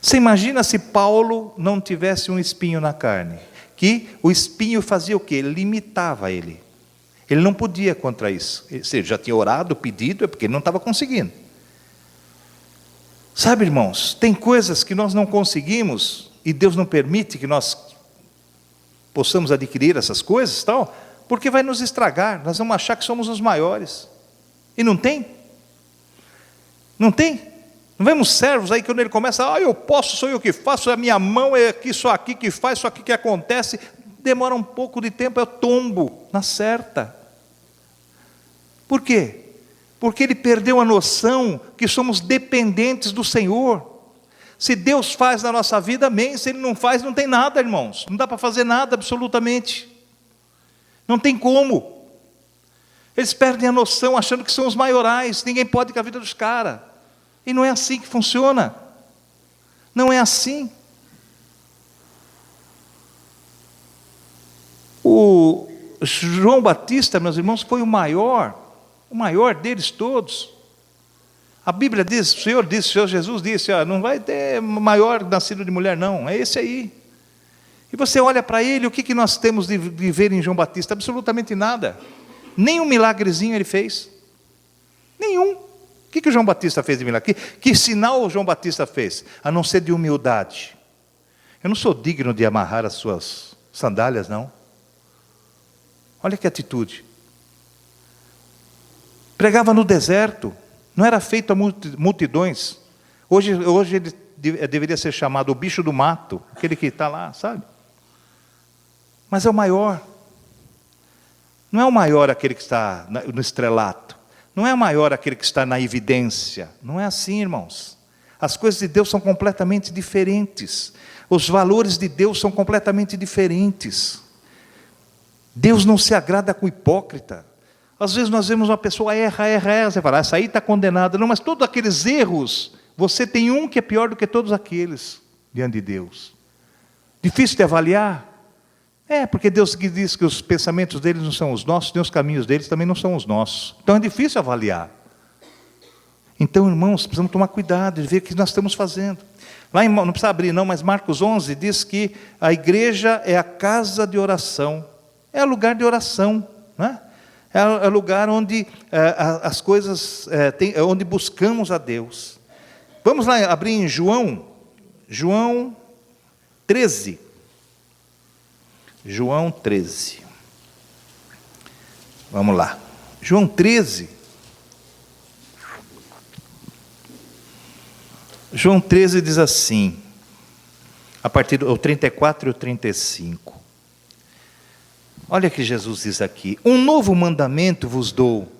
Você imagina se Paulo não tivesse um espinho na carne? Que o espinho fazia o quê? Limitava ele. Ele não podia contra isso. Ele já tinha orado, pedido, é porque ele não estava conseguindo. Sabe, irmãos, tem coisas que nós não conseguimos, e Deus não permite que nós possamos adquirir essas coisas, tal, porque vai nos estragar, nós vamos achar que somos os maiores. E não tem. Não tem. Não vemos servos aí que quando ele começa, eu posso, sou eu que faço, a minha mão é aqui, só aqui que faz, só aqui que acontece. Demora um pouco de tempo, eu tombo na certa. Por quê? Porque ele perdeu a noção que somos dependentes do Senhor. Se Deus faz na nossa vida, amém. Se Ele não faz, não tem nada, irmãos. Não dá para fazer nada, absolutamente. Não tem como. Eles perdem a noção, achando que são os maiorais. Ninguém pode com a vida dos caras. E não é assim que funciona. Não é assim. O João Batista, meus irmãos, foi o maior deles todos. A Bíblia diz, o Senhor Jesus disse, não vai ter maior nascido de mulher não, é esse aí. E você olha para ele, o que nós temos de ver em João Batista? Absolutamente nada. Nem um milagrezinho ele fez. Nenhum. O que o João Batista fez de milagre? Que sinal o João Batista fez? A não ser de humildade. Eu não sou digno de amarrar as suas sandálias, não. Olha que atitude. Pregava no deserto, não era feito a multidões. Hoje ele deveria ser chamado o bicho do mato, aquele que está lá, sabe? Mas é o maior. Não é o maior aquele que está no estrelato. Não é o maior aquele que está na evidência. Não é assim, irmãos. As coisas de Deus são completamente diferentes. Os valores de Deus são completamente diferentes. Deus não se agrada com o hipócrita. Às vezes nós vemos uma pessoa erra, você fala, essa aí está condenada. Não, mas todos aqueles erros, você tem um que é pior do que todos aqueles, diante de Deus. Difícil de avaliar? Porque Deus diz que os pensamentos deles não são os nossos, nem os caminhos deles também não são os nossos. Então é difícil avaliar. Então, irmãos, precisamos tomar cuidado de ver o que nós estamos fazendo. Lá não precisa abrir não, mas Marcos 11 diz que a igreja é a casa de oração. É o lugar de oração, né? É o lugar onde as coisas, onde buscamos a Deus. Vamos lá abrir em João 13. João 13. Vamos lá. João 13. João 13 diz assim, a partir do 34 e o 35. Olha que Jesus diz aqui: um novo mandamento vos dou,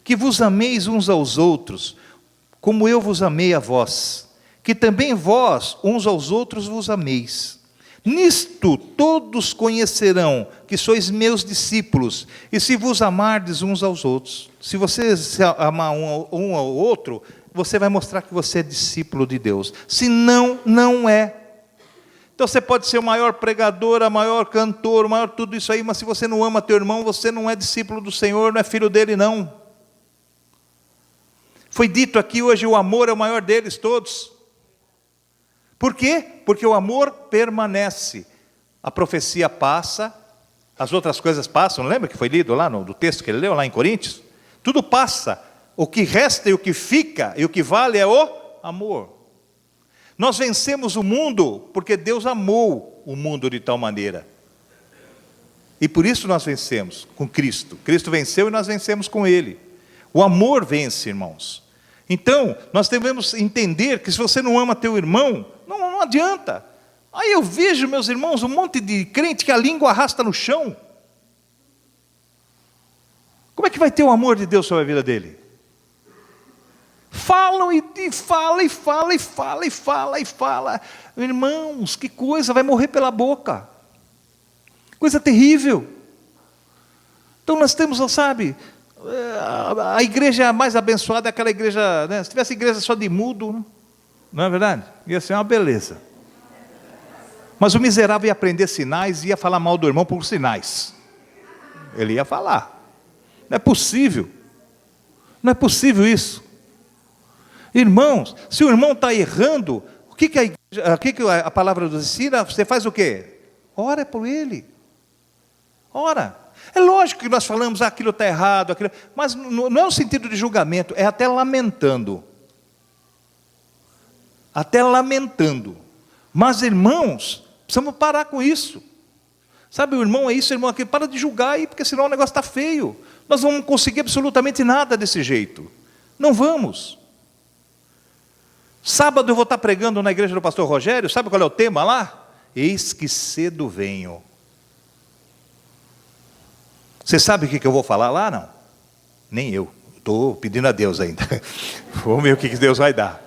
que vos ameis uns aos outros, como eu vos amei a vós, que também vós uns aos outros vos ameis. Nisto todos conhecerão que sois meus discípulos, e se vos amardes uns aos outros. Se você amar um ao outro, você vai mostrar que você é discípulo de Deus. Se não, não é. Então você pode ser o maior pregador, a maior cantor, o maior tudo isso aí, mas se você não ama teu irmão, você não é discípulo do Senhor, não é filho dele não. Foi dito aqui hoje, o amor é o maior deles todos. Por quê? Porque o amor permanece. A profecia passa, as outras coisas passam, lembra que foi lido lá no texto que ele leu lá em Coríntios? Tudo passa, o que resta e o que fica e o que vale é o amor. Nós vencemos o mundo porque Deus amou o mundo de tal maneira. E por isso nós vencemos com Cristo. Cristo venceu e nós vencemos com Ele. O amor vence, irmãos. Então, nós devemos entender que se você não ama teu irmão, não adianta. Aí eu vejo, meus irmãos, um monte de crente que a língua arrasta no chão. Como é que vai ter o amor de Deus sobre a vida dele? Falam e fala, e fala, e fala, e fala, e fala. Irmãos, que coisa, vai morrer pela boca. Coisa terrível. Então nós temos, sabe, a igreja mais abençoada é aquela igreja, né? Se tivesse igreja só de mudo, não é verdade? Ia ser uma beleza. Mas o miserável ia aprender sinais e ia falar mal do irmão por sinais. Ele ia falar. Não é possível. Não é possível isso. Irmãos, se o irmão está errando, o que a palavra nos ensina? Você faz o quê? Ora por ele. Ora. É lógico que nós falamos, aquilo está errado, aquilo, mas não é um sentido de julgamento, é até lamentando. Até lamentando. Mas, irmãos, precisamos parar com isso. Sabe, o irmão é isso, o irmão é aquilo. Para de julgar aí, porque senão o negócio está feio. Nós não vamos conseguir absolutamente nada desse jeito. Não vamos. Sábado eu vou estar pregando na igreja do pastor Rogério. Sabe qual é o tema lá? Eis que cedo venho. Você sabe o que eu vou falar lá? Não? Nem eu. Estou pedindo a Deus ainda. Vamos ver o que Deus vai dar.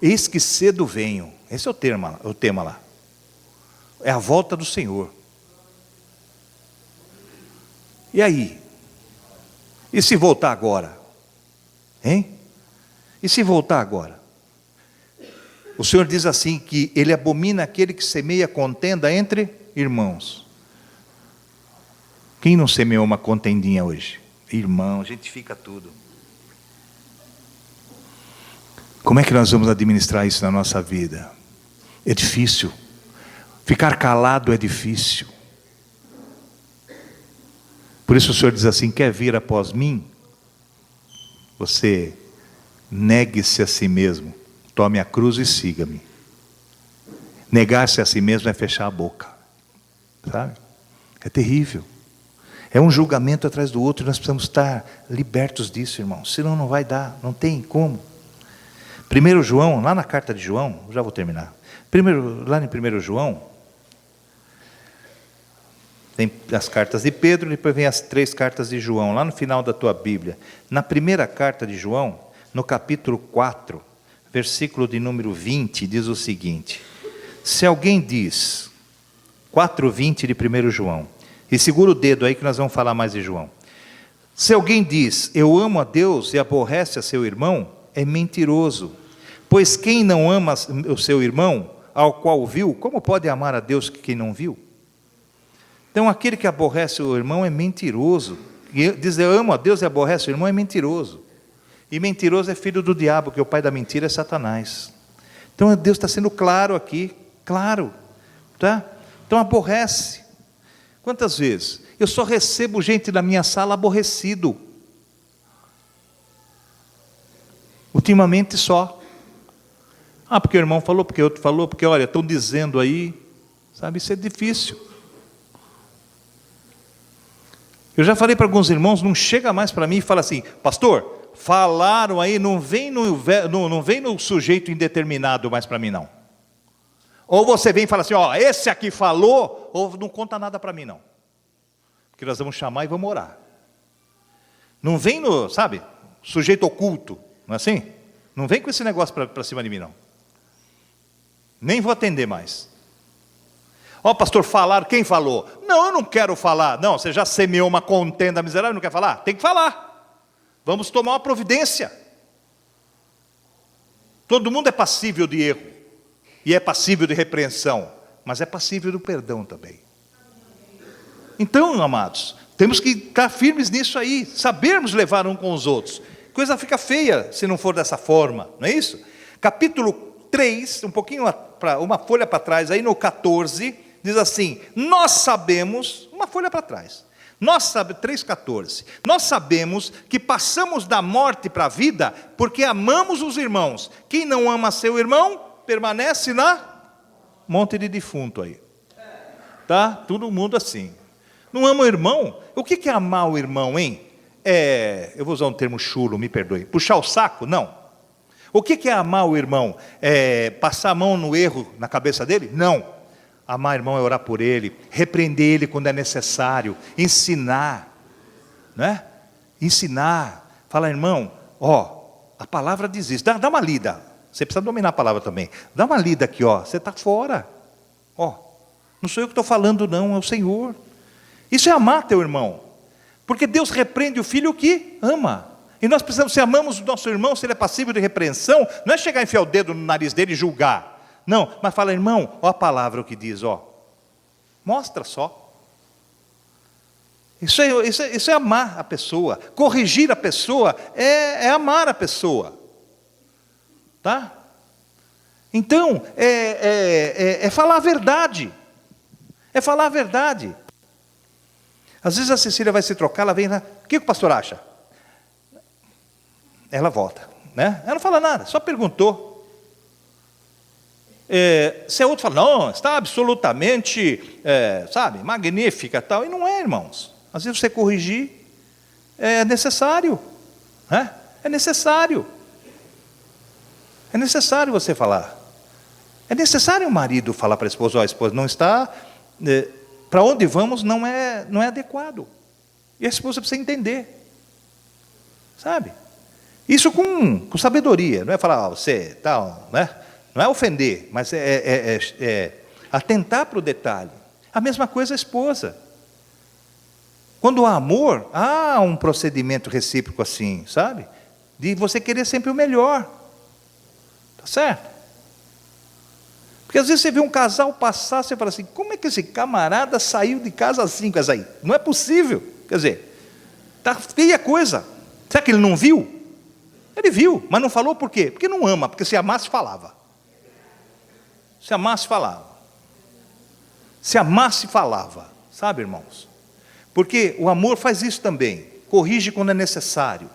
Eis que cedo venho. Esse é o tema lá. É a volta do Senhor. E aí? E se voltar agora? Hein? E se voltar agora? O Senhor diz assim que Ele abomina aquele que semeia contenda entre irmãos. Quem não semeou uma contendinha hoje? Irmão, a gente fica tudo. Como é que nós vamos administrar isso na nossa vida? É difícil. Ficar calado é difícil. Por isso o Senhor diz assim: quer vir após mim? Você negue-se a si mesmo, tome a cruz e siga-me. Negar-se a si mesmo é fechar a boca, sabe? É terrível. É um julgamento atrás do outro, e nós precisamos estar libertos disso, irmãos. Senão não vai dar, não tem como. 1 João, lá na carta de João, já vou terminar. Lá em 1 João, tem as cartas de Pedro, depois vem as 3 cartas de João, lá no final da tua Bíblia. Na primeira carta de João, no capítulo 4, versículo de número 20, diz o seguinte: se alguém diz, 4:20 de 1 João, e segura o dedo aí que nós vamos falar mais de João. Se alguém diz, eu amo a Deus e aborrece a seu irmão, é mentiroso. Pois quem não ama o seu irmão, ao qual viu, como pode amar a Deus que quem não viu? Então aquele que aborrece o irmão é mentiroso. Diz, eu amo a Deus e aborrece o irmão, é mentiroso. E mentiroso é filho do diabo, que o pai da mentira é Satanás. Então Deus está sendo claro aqui, claro. Tá? Então aborrece. Quantas vezes? Eu só recebo gente na minha sala aborrecido. Ultimamente só. Porque o irmão falou, porque o outro falou, porque olha, estão dizendo aí. Sabe, isso é difícil. Eu já falei para alguns irmãos, não chega mais para mim e fala assim, pastor, falaram aí, não vem no sujeito indeterminado mais para mim não. Ou você vem e fala assim, esse aqui falou, ou não conta nada para mim não. Porque nós vamos chamar e vamos orar. Não vem no, sabe, sujeito oculto, não é assim? Não vem com esse negócio para cima de mim não. Nem vou atender mais. Pastor, falaram, quem falou? Não, eu não quero falar. Não, você já semeou uma contenda miserável, não quer falar? Tem que falar. Vamos tomar uma providência. Todo mundo é passível de erro. E é passível de repreensão. Mas é passível do perdão também. Então, amados, temos que estar firmes nisso aí. Sabermos levar um com os outros. Coisa fica feia se não for dessa forma. Não é isso? Capítulo 3, um pouquinho, uma folha para trás, aí no 14... diz assim, nós sabemos, uma folha para trás, 3,14, nós sabemos que passamos da morte para a vida, porque amamos os irmãos. Quem não ama seu irmão, permanece na monte de defunto aí. Tá? Todo mundo assim. Não ama o irmão? O que é amar o irmão, hein? Eu vou usar um termo chulo, me perdoe. Puxar o saco? Não. O que é amar o irmão? Passar a mão no erro na cabeça dele? Não. Amar irmão é orar por ele, repreender ele quando é necessário, ensinar, né? Ensinar, falar, irmão, a palavra diz isso. Dá uma lida. Você precisa dominar a palavra também. Dá uma lida aqui, ó. Você está fora. Ó, não sou eu que estou falando, não, é o Senhor. Isso é amar teu irmão. Porque Deus repreende o filho que ama. E nós precisamos, se amamos o nosso irmão, se ele é passível de repreensão, não é chegar e enfiar o dedo no nariz dele e julgar. Não, mas fala, irmão, ó a palavra o que diz, ó. Mostra só. Isso é amar a pessoa. Corrigir a pessoa é amar a pessoa. Tá? Então, é falar a verdade. É falar a verdade. Às vezes a Cecília vai se trocar, ela vem lá, o que o pastor acha? Ela volta, né? Ela não fala nada, só perguntou. Se a outra fala, não, está absolutamente, sabe, magnífica tal. E não é, irmãos. Às vezes você corrigir é necessário. Né? É necessário. É necessário você falar. É necessário o marido falar para a esposa, ó, a esposa não está, para onde vamos não é adequado. E a esposa precisa entender. Sabe? Isso com sabedoria, não é falar, você tal, né? Não é ofender, mas é atentar para o detalhe. A mesma coisa a esposa. Quando há amor, há um procedimento recíproco assim, sabe? De você querer sempre o melhor. Tá certo? Porque às vezes você vê um casal passar, você fala assim, como é que esse camarada saiu de casa assim, com essa aí? Não é possível. Quer dizer, está feia a coisa. Será que ele não viu? Ele viu, mas não falou por quê? Porque não ama, porque se amasse falava. Se amasse falava. Se amasse falava. Sabe, irmãos? Porque o amor faz isso também. Corrige quando é necessário.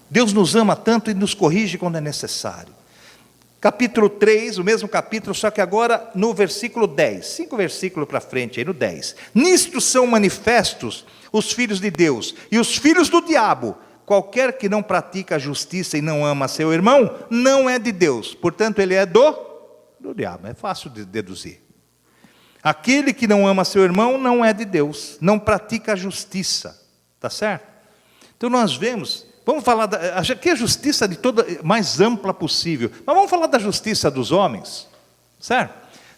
Deus nos ama tanto e nos corrige quando é necessário. Capítulo 3, o mesmo capítulo, só que agora no versículo 10. 5 versículos para frente, aí no 10. Nisto são manifestos os filhos de Deus e os filhos do diabo. Qualquer que não pratica a justiça e não ama seu irmão, não é de Deus. Portanto, ele é do diabo. É fácil de deduzir. Aquele que não ama seu irmão, não é de Deus. Não pratica a justiça. Está certo? Então nós vemos, vamos falar, aqui a justiça de toda, mais ampla possível. Mas vamos falar da justiça dos homens. Certo?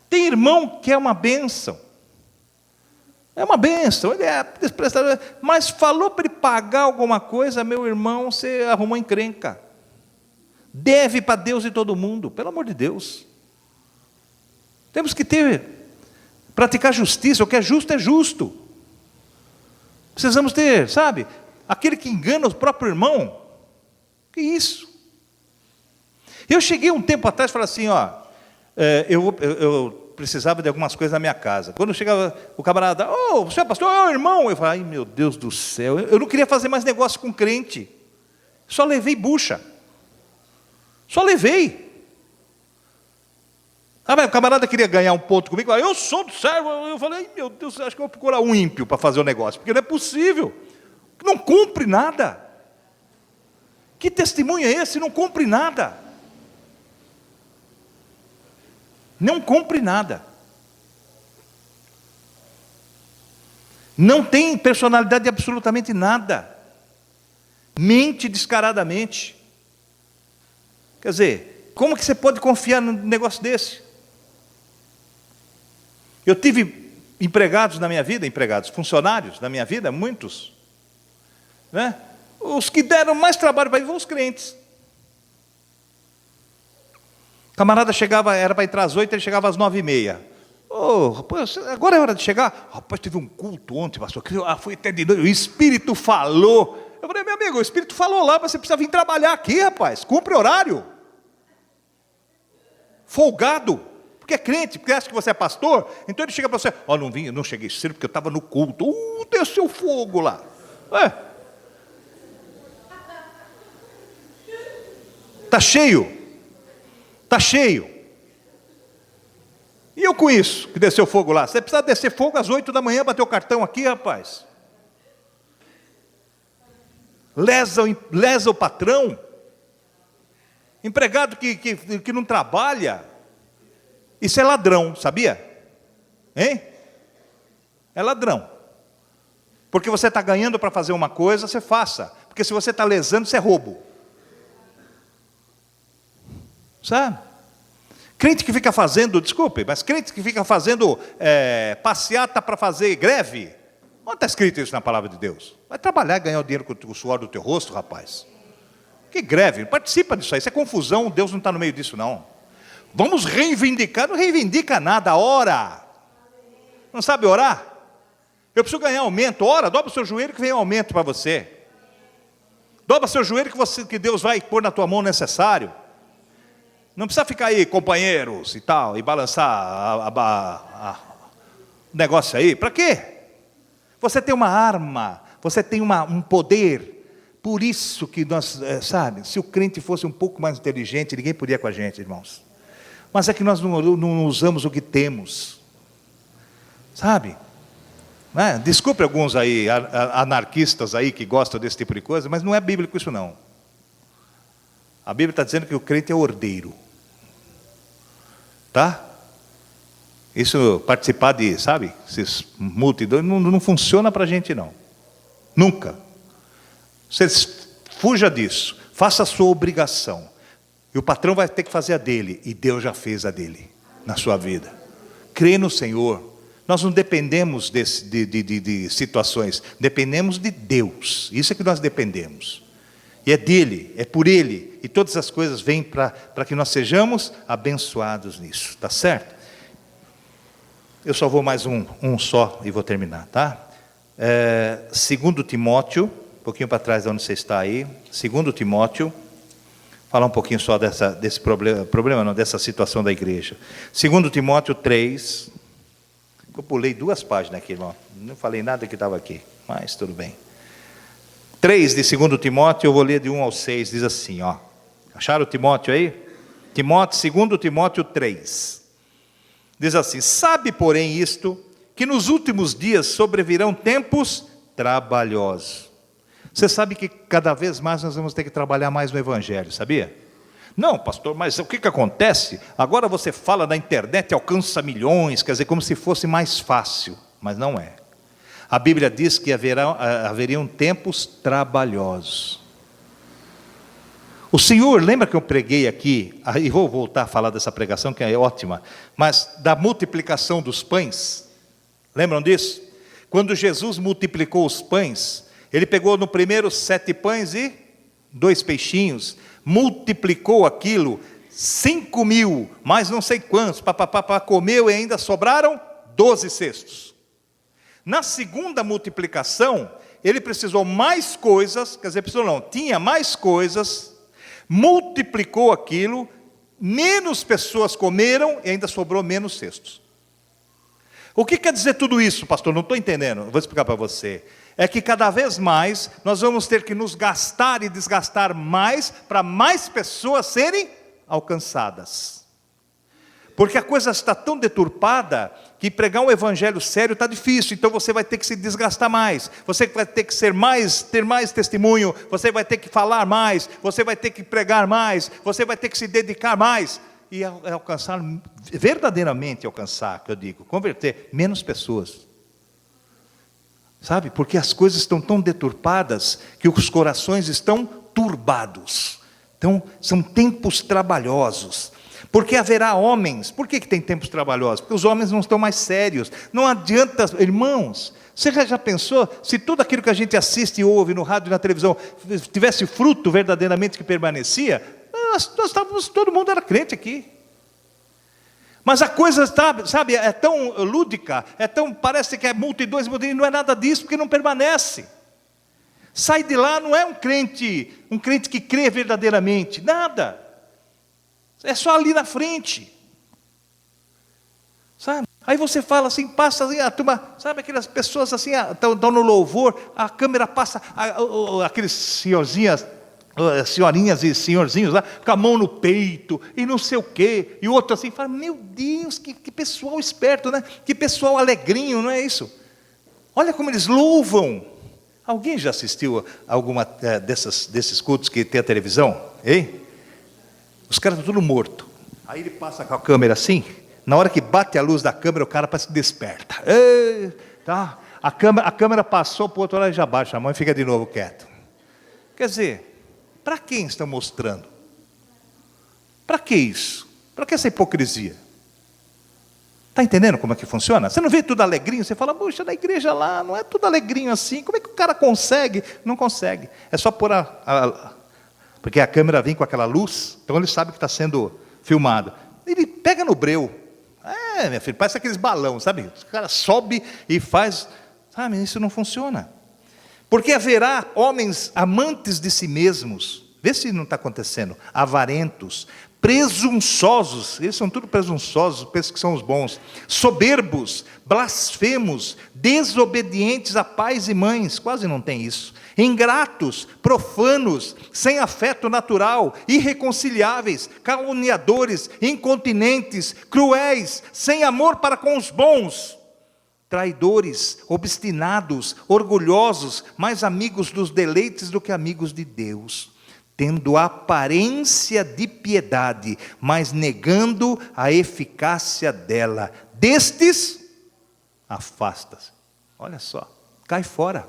Tem irmão que é uma bênção. É uma bênção, ele é desprezado, mas falou para ele pagar alguma coisa, meu irmão, você arrumou encrenca. Deve para Deus e todo mundo, pelo amor de Deus. Temos que praticar justiça, o que é justo é justo. Precisamos ter, sabe, aquele que engana o próprio irmão. Que isso? Eu cheguei um tempo atrás e falei assim, ó, eu precisava de algumas coisas na minha casa. Quando chegava o camarada, você é pastor, irmão, eu falei, ai meu Deus do céu, eu não queria fazer mais negócio com crente, só levei bucha, só levei. O camarada queria ganhar um ponto comigo, eu sou do servo, eu falei, ai meu Deus, acho que eu vou procurar um ímpio para fazer o negócio, porque não é possível, não cumpre nada. Que testemunho é esse? Não cumpre nada. Não cumpre nada. Não tem personalidade de absolutamente nada. Mente descaradamente. Quer dizer, como que você pode confiar num negócio desse? Eu tive empregados na minha vida, funcionários na minha vida, muitos. Né? Os que deram mais trabalho para mim foram os crentes. O camarada chegava, era para entrar às 8, ele chegava às 9h30. Rapaz, agora é hora de chegar. Rapaz, teve um culto ontem, pastor. Foi até de noite, o Espírito falou. Eu falei, meu amigo, o Espírito falou lá, mas você precisa vir trabalhar aqui, rapaz. Cumpre horário. Folgado. Porque é crente, porque acha que você é pastor. Então ele chega para você, não cheguei cedo porque eu estava no culto. Desceu fogo lá. Está cheio. Está cheio. E eu com isso, que desceu fogo lá? Você precisa descer fogo às 8 da manhã, bater o cartão aqui, rapaz. Lesa o patrão. Empregado que não trabalha. Isso é ladrão, sabia? Hein? É ladrão. Porque você está ganhando para fazer uma coisa, você faça. Porque se você está lesando, isso é roubo. Sabe? Crente que fica fazendo, desculpe, mas crente que fica fazendo passeata para fazer greve. Onde está escrito isso na palavra de Deus? Vai trabalhar e ganhar o dinheiro com o suor do teu rosto, rapaz. Que greve? Participa disso aí. Isso é confusão, Deus não está no meio disso, não. Vamos reivindicar. Não reivindica nada, ora. Não sabe orar? Eu preciso ganhar aumento. Ora, dobra o seu joelho que vem aumento para você. Dobra o seu joelho que Deus vai pôr na tua mão o necessário. Não precisa ficar aí, companheiros e tal, e balançar o negócio aí. Para quê? Você tem uma arma, você tem um poder. Por isso que nós, sabe, se o crente fosse um pouco mais inteligente, ninguém podia com a gente, irmãos. Mas é que nós não usamos o que temos. Sabe? Desculpe alguns aí, anarquistas aí que gostam desse tipo de coisa, mas não é bíblico isso não. A Bíblia está dizendo que o crente é ordeiro. Tá? Isso, participar de, sabe, esses multidões, não funciona para a gente não. Nunca. Você fuja disso, faça a sua obrigação. E o patrão vai ter que fazer a dele, e Deus já fez a dele, na sua vida. Crê no Senhor. Nós não dependemos de situações, dependemos de Deus. Isso é que nós dependemos. E é dele, é por ele. E todas as coisas vêm para que nós sejamos abençoados nisso. Tá certo? Eu só vou mais um só e vou terminar, tá? 2 Timóteo, um pouquinho para trás de onde você está aí. 2 Timóteo, falar um pouquinho só desse problema não, dessa situação da igreja. 2 Timóteo 3, eu pulei 2 páginas aqui, irmão. Não falei nada que estava aqui, mas tudo bem. 3 de 2 Timóteo, eu vou ler de 1 ao 6, diz assim, ó. Acharam Timóteo aí? 2 Timóteo 3. Diz assim: sabe, porém, isto, que nos últimos dias sobrevirão tempos trabalhosos. Você sabe que cada vez mais nós vamos ter que trabalhar mais no Evangelho, sabia? Não, pastor, mas o que acontece? Agora você fala na internet e alcança milhões, quer dizer, como se fosse mais fácil, mas não é. A Bíblia diz que haveriam tempos trabalhosos. O Senhor, lembra que eu preguei aqui, e vou voltar a falar dessa pregação que é ótima, mas da multiplicação dos pães, lembram disso? Quando Jesus multiplicou os pães, Ele pegou no primeiro 7 pães e 2 peixinhos, multiplicou aquilo, 5.000, mais não sei quantos, comeu e ainda sobraram 12 cestos. Na segunda multiplicação, ele precisou mais coisas, quer dizer, precisou não, tinha mais coisas, multiplicou aquilo, menos pessoas comeram e ainda sobrou menos cestos. O que quer dizer tudo isso, pastor? Não estou entendendo, vou explicar para você. É que cada vez mais nós vamos ter que nos gastar e desgastar mais para mais pessoas serem alcançadas. Porque a coisa está tão deturpada que pregar um evangelho sério está difícil. Então você vai ter que se desgastar mais. Você vai ter que ter mais testemunho. Você vai ter que falar mais. Você vai ter que pregar mais. Você vai ter que se dedicar mais. E alcançar, verdadeiramente alcançar, que eu digo, converter menos pessoas. Sabe? Porque as coisas estão tão deturpadas que os corações estão turbados. Então, são tempos trabalhosos. Porque haverá homens. Por que tem tempos trabalhosos? Porque os homens não estão mais sérios. Não adianta, irmãos. Você já pensou, se tudo aquilo que a gente assiste e ouve no rádio e na televisão tivesse fruto verdadeiramente que permanecia, todo mundo era crente aqui. Mas a coisa, sabe, é tão lúdica, parece que é multidões, não é nada disso, porque não permanece. Sai de lá, não é um crente que crê verdadeiramente, nada. É só ali na frente. Sabe? Aí você fala assim, passa assim, a turma, sabe aquelas pessoas assim, estão no louvor, a câmera passa, aqueles senhorinhas e senhorzinhos lá, com a mão no peito, e não sei o quê, e outro assim, fala, meu Deus, que pessoal esperto, né? Que pessoal alegrinho, não é isso? Olha como eles louvam. Alguém já assistiu a alguma desses cultos que tem a televisão? Hein? Os caras estão tudo morto. Aí ele passa com a câmera assim, na hora que bate a luz da câmera, o cara parece que desperta. Tá? A câmera passou para o outro lado e já baixa a mão e fica de novo quieto. Quer dizer, para quem estão mostrando? Para que isso? Para que essa hipocrisia? Está entendendo como é que funciona? Você não vê tudo alegrinho? Você fala, puxa, na igreja lá não é tudo alegrinho assim. Como é que o cara consegue? Não consegue. É só pôr porque a câmera vem com aquela luz, então ele sabe que está sendo filmado. Ele pega no breu. Minha filha, parece aqueles balões, sabe? O cara sobe e faz. Sabe, isso não funciona. Porque haverá homens amantes de si mesmos. Vê se não está acontecendo. Avarentos, presunçosos, eles são tudo presunçosos, pensam que são os bons, soberbos, blasfemos, desobedientes a pais e mães, quase não tem isso, ingratos, profanos, sem afeto natural, irreconciliáveis, caluniadores, incontinentes, cruéis, sem amor para com os bons, traidores, obstinados, orgulhosos, mais amigos dos deleites do que amigos de Deus, tendo aparência de piedade, mas negando a eficácia dela. Destes, afasta-se. Olha só, cai fora.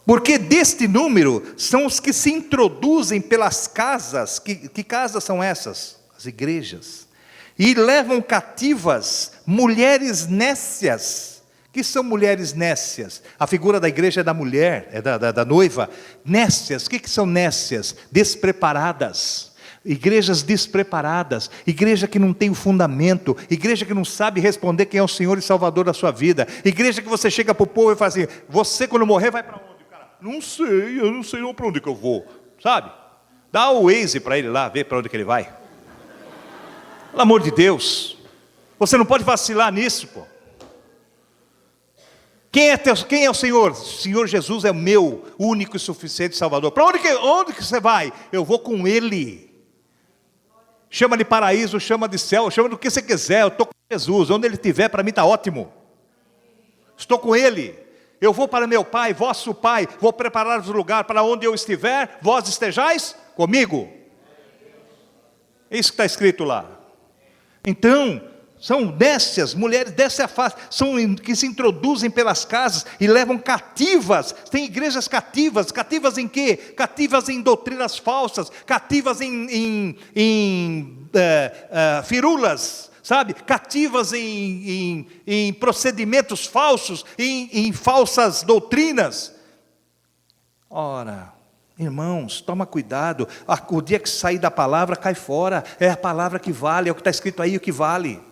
Porque deste número são os que se introduzem pelas casas. Que casas são essas? As igrejas. E levam cativas mulheres nécias. Que são mulheres nécias? A figura da igreja é da mulher, é da noiva. Nécias, o que são nécias? Despreparadas. Igrejas despreparadas, igreja que não tem o fundamento, igreja que não sabe responder quem é o Senhor e Salvador da sua vida, igreja que você chega para o povo e fala assim, você quando morrer vai para onde? Cara, não sei, eu não sei para onde que eu vou, sabe? Dá o Waze para ele lá, ver para onde que ele vai. Pelo amor de Deus, você não pode vacilar nisso, pô. Quem é o Senhor? O Senhor Jesus é o meu único e suficiente Salvador. Para onde que você vai? Eu vou com Ele. Chama de paraíso, chama de céu, chama do que você quiser. Eu estou com Jesus, onde Ele estiver, para mim está ótimo. Estou com Ele. Eu vou para meu Pai, vosso Pai. Vou preparar o lugar para onde eu estiver, vós estejais comigo. É isso que está escrito lá. Então, são nécias, mulheres dessa face, são que se introduzem pelas casas e levam cativas. Tem igrejas cativas. Cativas em quê? Cativas em doutrinas falsas, cativas em firulas, sabe? Cativas em procedimentos falsos, em falsas doutrinas. Ora, irmãos, toma cuidado. O dia que sair da palavra, cai fora. É a palavra que vale, é o que está escrito aí, o que vale.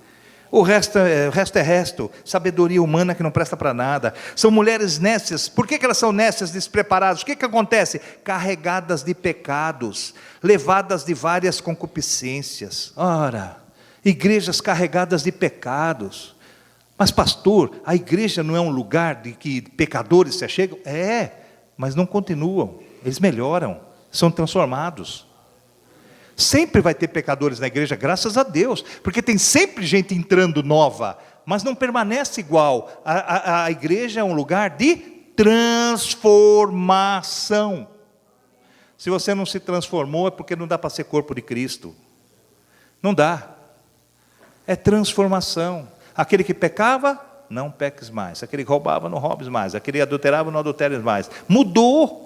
O resto é resto, sabedoria humana que não presta para nada. São mulheres nécias. Por que elas são nécias, despreparadas? O que acontece? Carregadas de pecados, levadas de várias concupiscências. Ora, igrejas carregadas de pecados. Mas pastor, a igreja não é um lugar de que pecadores se achegam? É, mas não continuam. Eles melhoram, são transformados. Sempre vai ter pecadores na igreja, graças a Deus, porque tem sempre gente entrando nova, mas não permanece igual. A igreja é um lugar de transformação. Se você não se transformou, é porque não dá para ser corpo de Cristo. Não dá. É transformação. Aquele que pecava, não peques mais. Aquele que roubava, não roubes mais. Aquele que adulterava, não adulteres mais. Mudou.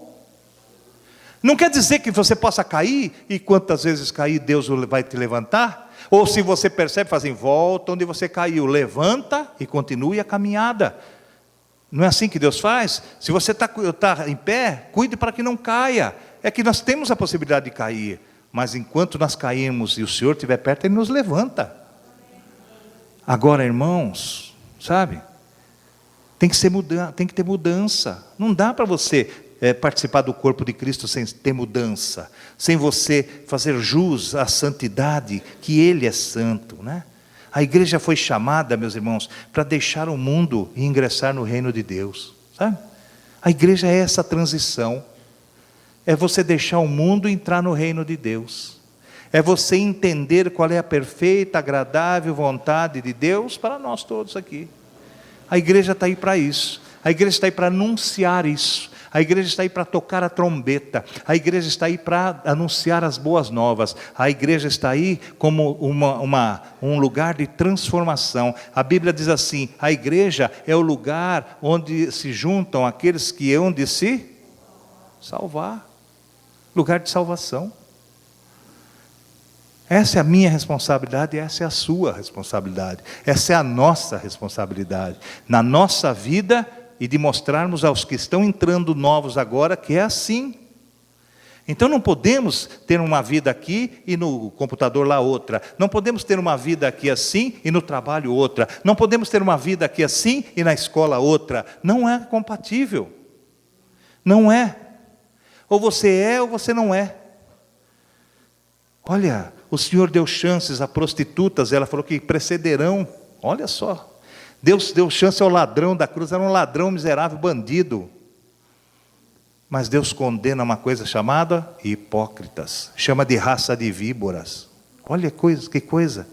Não quer dizer que você possa cair, e quantas vezes cair, Deus vai te levantar. Ou se você percebe, faz assim, volta onde você caiu, levanta e continue a caminhada. Não é assim que Deus faz? Se você está em pé, cuide para que não caia. É que nós temos a possibilidade de cair, mas enquanto nós caímos e o Senhor estiver perto, Ele nos levanta. Agora, irmãos, sabe, tem que ter mudança. Não dá para você participar do corpo de Cristo sem ter mudança, sem você fazer jus à santidade, que Ele é santo, né? A igreja foi chamada, meus irmãos, para deixar o mundo e ingressar no reino de Deus, sabe? A igreja é essa transição, é você deixar o mundo e entrar no reino de Deus, é você entender qual é a perfeita, agradável vontade de Deus para nós todos aqui. A igreja está aí para isso, a igreja está aí para anunciar isso. A igreja está aí para tocar a trombeta, a igreja está aí para anunciar as boas novas, a igreja está aí como um lugar de transformação. A Bíblia diz assim, a igreja é o lugar onde se juntam aqueles que hão de se salvar, lugar de salvação. Essa é a minha responsabilidade e essa é a sua responsabilidade. Essa é a nossa responsabilidade. Na nossa vida e de mostrarmos aos que estão entrando novos agora que é assim. Então não podemos ter uma vida aqui e no computador lá outra. Não podemos ter uma vida aqui assim e no trabalho outra. Não podemos ter uma vida aqui assim e na escola outra. Não é compatível. Não é. Ou você é ou você não é. Olha, o Senhor deu chances a prostitutas, ela falou que precederão. Olha só. Deus deu chance ao ladrão da cruz, era um ladrão miserável, bandido. Mas Deus condena uma coisa chamada hipócritas. Chama de raça de víboras. Olha que coisa.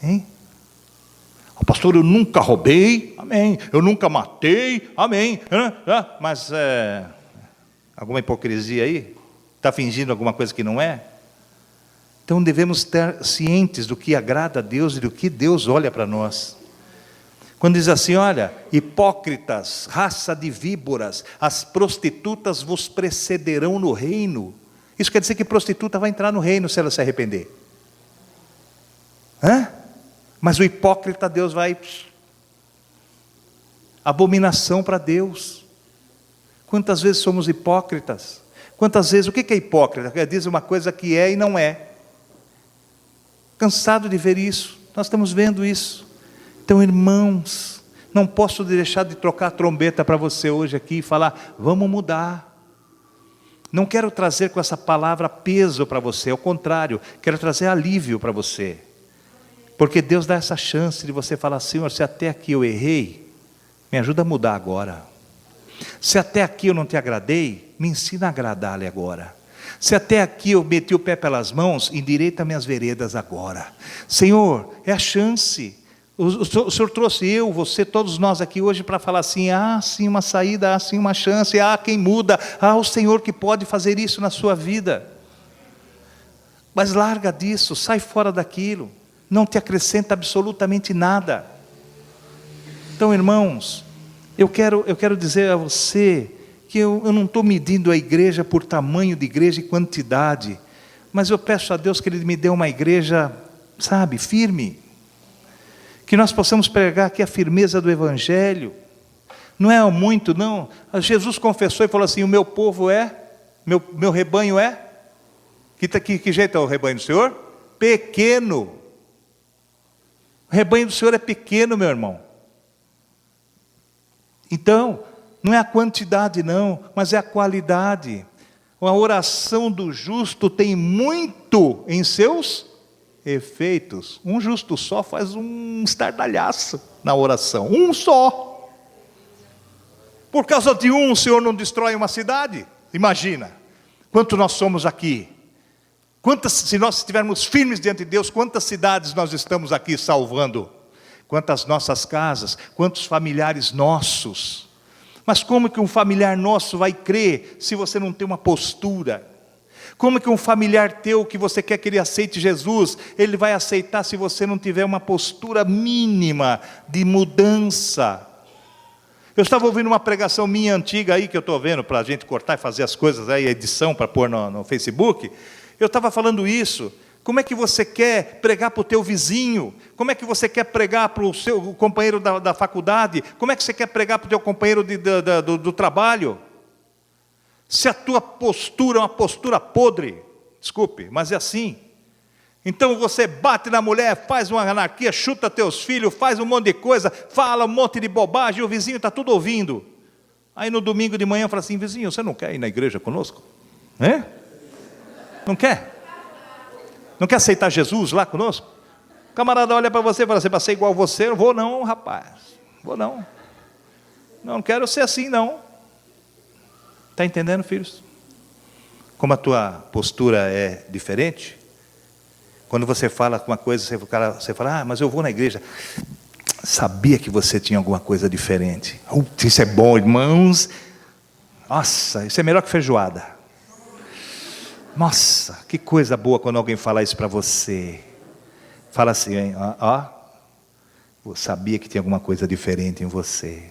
Hein? Oh, pastor, eu nunca roubei. Amém. Eu nunca matei. Amém. Mas alguma hipocrisia aí? Está fingindo alguma coisa que não é? Então devemos estar cientes do que agrada a Deus e do que Deus olha para nós. Quando diz assim, olha, hipócritas, raça de víboras, as prostitutas vos precederão no reino. Isso quer dizer que prostituta vai entrar no reino se ela se arrepender. Mas o hipócrita, Deus vai... Abominação para Deus. Quantas vezes somos hipócritas? Quantas vezes, o que é hipócrita? Quer dizer uma coisa que é e não é. Cansado de ver isso, nós estamos vendo isso. Então, irmãos, não posso deixar de trocar a trombeta para você hoje aqui e falar, vamos mudar. Não quero trazer com essa palavra peso para você, ao contrário, quero trazer alívio para você. Porque Deus dá essa chance de você falar, Senhor, se até aqui eu errei, me ajuda a mudar agora. Se até aqui eu não te agradei, me ensina a agradar-lhe agora. Se até aqui eu meti o pé pelas mãos, endireita minhas veredas agora. Senhor, é a chance. O Senhor trouxe eu, você, todos nós aqui hoje para falar assim, sim uma saída, sim uma chance, quem muda, o Senhor que pode fazer isso na sua vida. Mas larga disso, sai fora daquilo, não te acrescenta absolutamente nada. Então, irmãos, eu quero dizer a você, que eu não estou medindo a igreja por tamanho de igreja e quantidade, mas eu peço a Deus que Ele me dê uma igreja, firme, que nós possamos pregar aqui a firmeza do Evangelho, não é muito não, Jesus confessou e falou assim, o meu povo meu rebanho que jeito é o rebanho do Senhor? Pequeno, o rebanho do Senhor é pequeno, meu irmão. Então, não é a quantidade não, mas é a qualidade. A oração do justo tem muito em seus efeitos. Um justo só faz um estardalhaço na oração, um só. Por causa de um, o Senhor não destrói uma cidade? Imagina, quanto nós somos aqui. Se nós estivermos firmes diante de Deus, quantas cidades nós estamos aqui salvando? Quantas nossas casas, quantos familiares nossos. Mas como que um familiar nosso vai crer se você não tem uma postura? Como que um familiar teu que você quer que ele aceite Jesus, ele vai aceitar se você não tiver uma postura mínima de mudança? Eu estava ouvindo uma pregação minha antiga aí, que eu estou vendo para a gente cortar e fazer as coisas aí, edição para pôr no Facebook. Eu estava falando isso. Como é que você quer pregar para o teu vizinho? Como é que você quer pregar para o seu companheiro da faculdade? Como é que você quer pregar para o teu companheiro do trabalho? Se a tua postura é uma postura podre, desculpe, mas é assim. Então você bate na mulher, faz uma anarquia, chuta teus filhos, faz um monte de coisa, fala um monte de bobagem, o vizinho está tudo ouvindo. Aí no domingo de manhã fala assim, vizinho, você não quer ir na igreja conosco? Não quer? Não quer aceitar Jesus lá conosco? O camarada olha para você e fala assim, para ser igual a você, eu vou não, rapaz. Vou não. Não quero ser assim, não. Está entendendo, filhos? Como a tua postura é diferente? Quando você fala uma coisa, você fala, mas eu vou na igreja. Sabia que você tinha alguma coisa diferente. Isso é bom, irmãos. Nossa, isso é melhor que feijoada. Nossa, que coisa boa quando alguém fala isso para você. Fala assim, hein? Eu sabia que tinha alguma coisa diferente em você.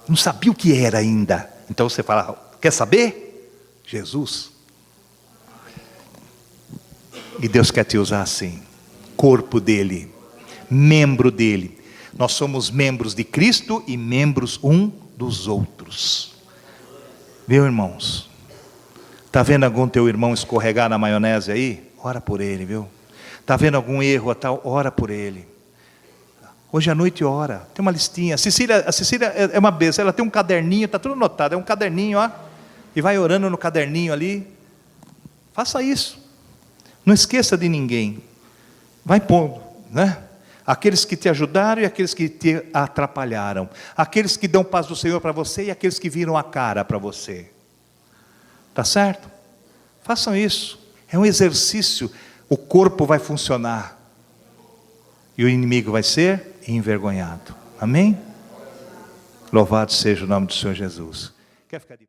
Não sabia o que era ainda. Então você fala, quer saber? Jesus. E Deus quer te usar assim. Corpo dele, membro dele. Nós somos membros de Cristo e membros um dos outros. Viu, irmãos? Está vendo algum teu irmão escorregar na maionese aí? Ora por ele, viu? Está vendo algum erro, tal? Ora por ele. Hoje à noite ora. Tem uma listinha. A Cecília é uma bênção. Ela tem um caderninho, está tudo anotado. É um caderninho, ó. E vai orando no caderninho ali. Faça isso. Não esqueça de ninguém. Vai pondo, né? Aqueles que te ajudaram e aqueles que te atrapalharam. Aqueles que dão paz do Senhor para você e aqueles que viram a cara para você. Tá certo? Façam isso. É um exercício. O corpo vai funcionar. E o inimigo vai ser envergonhado. Amém? Louvado seja o nome do Senhor Jesus. Quer ficar de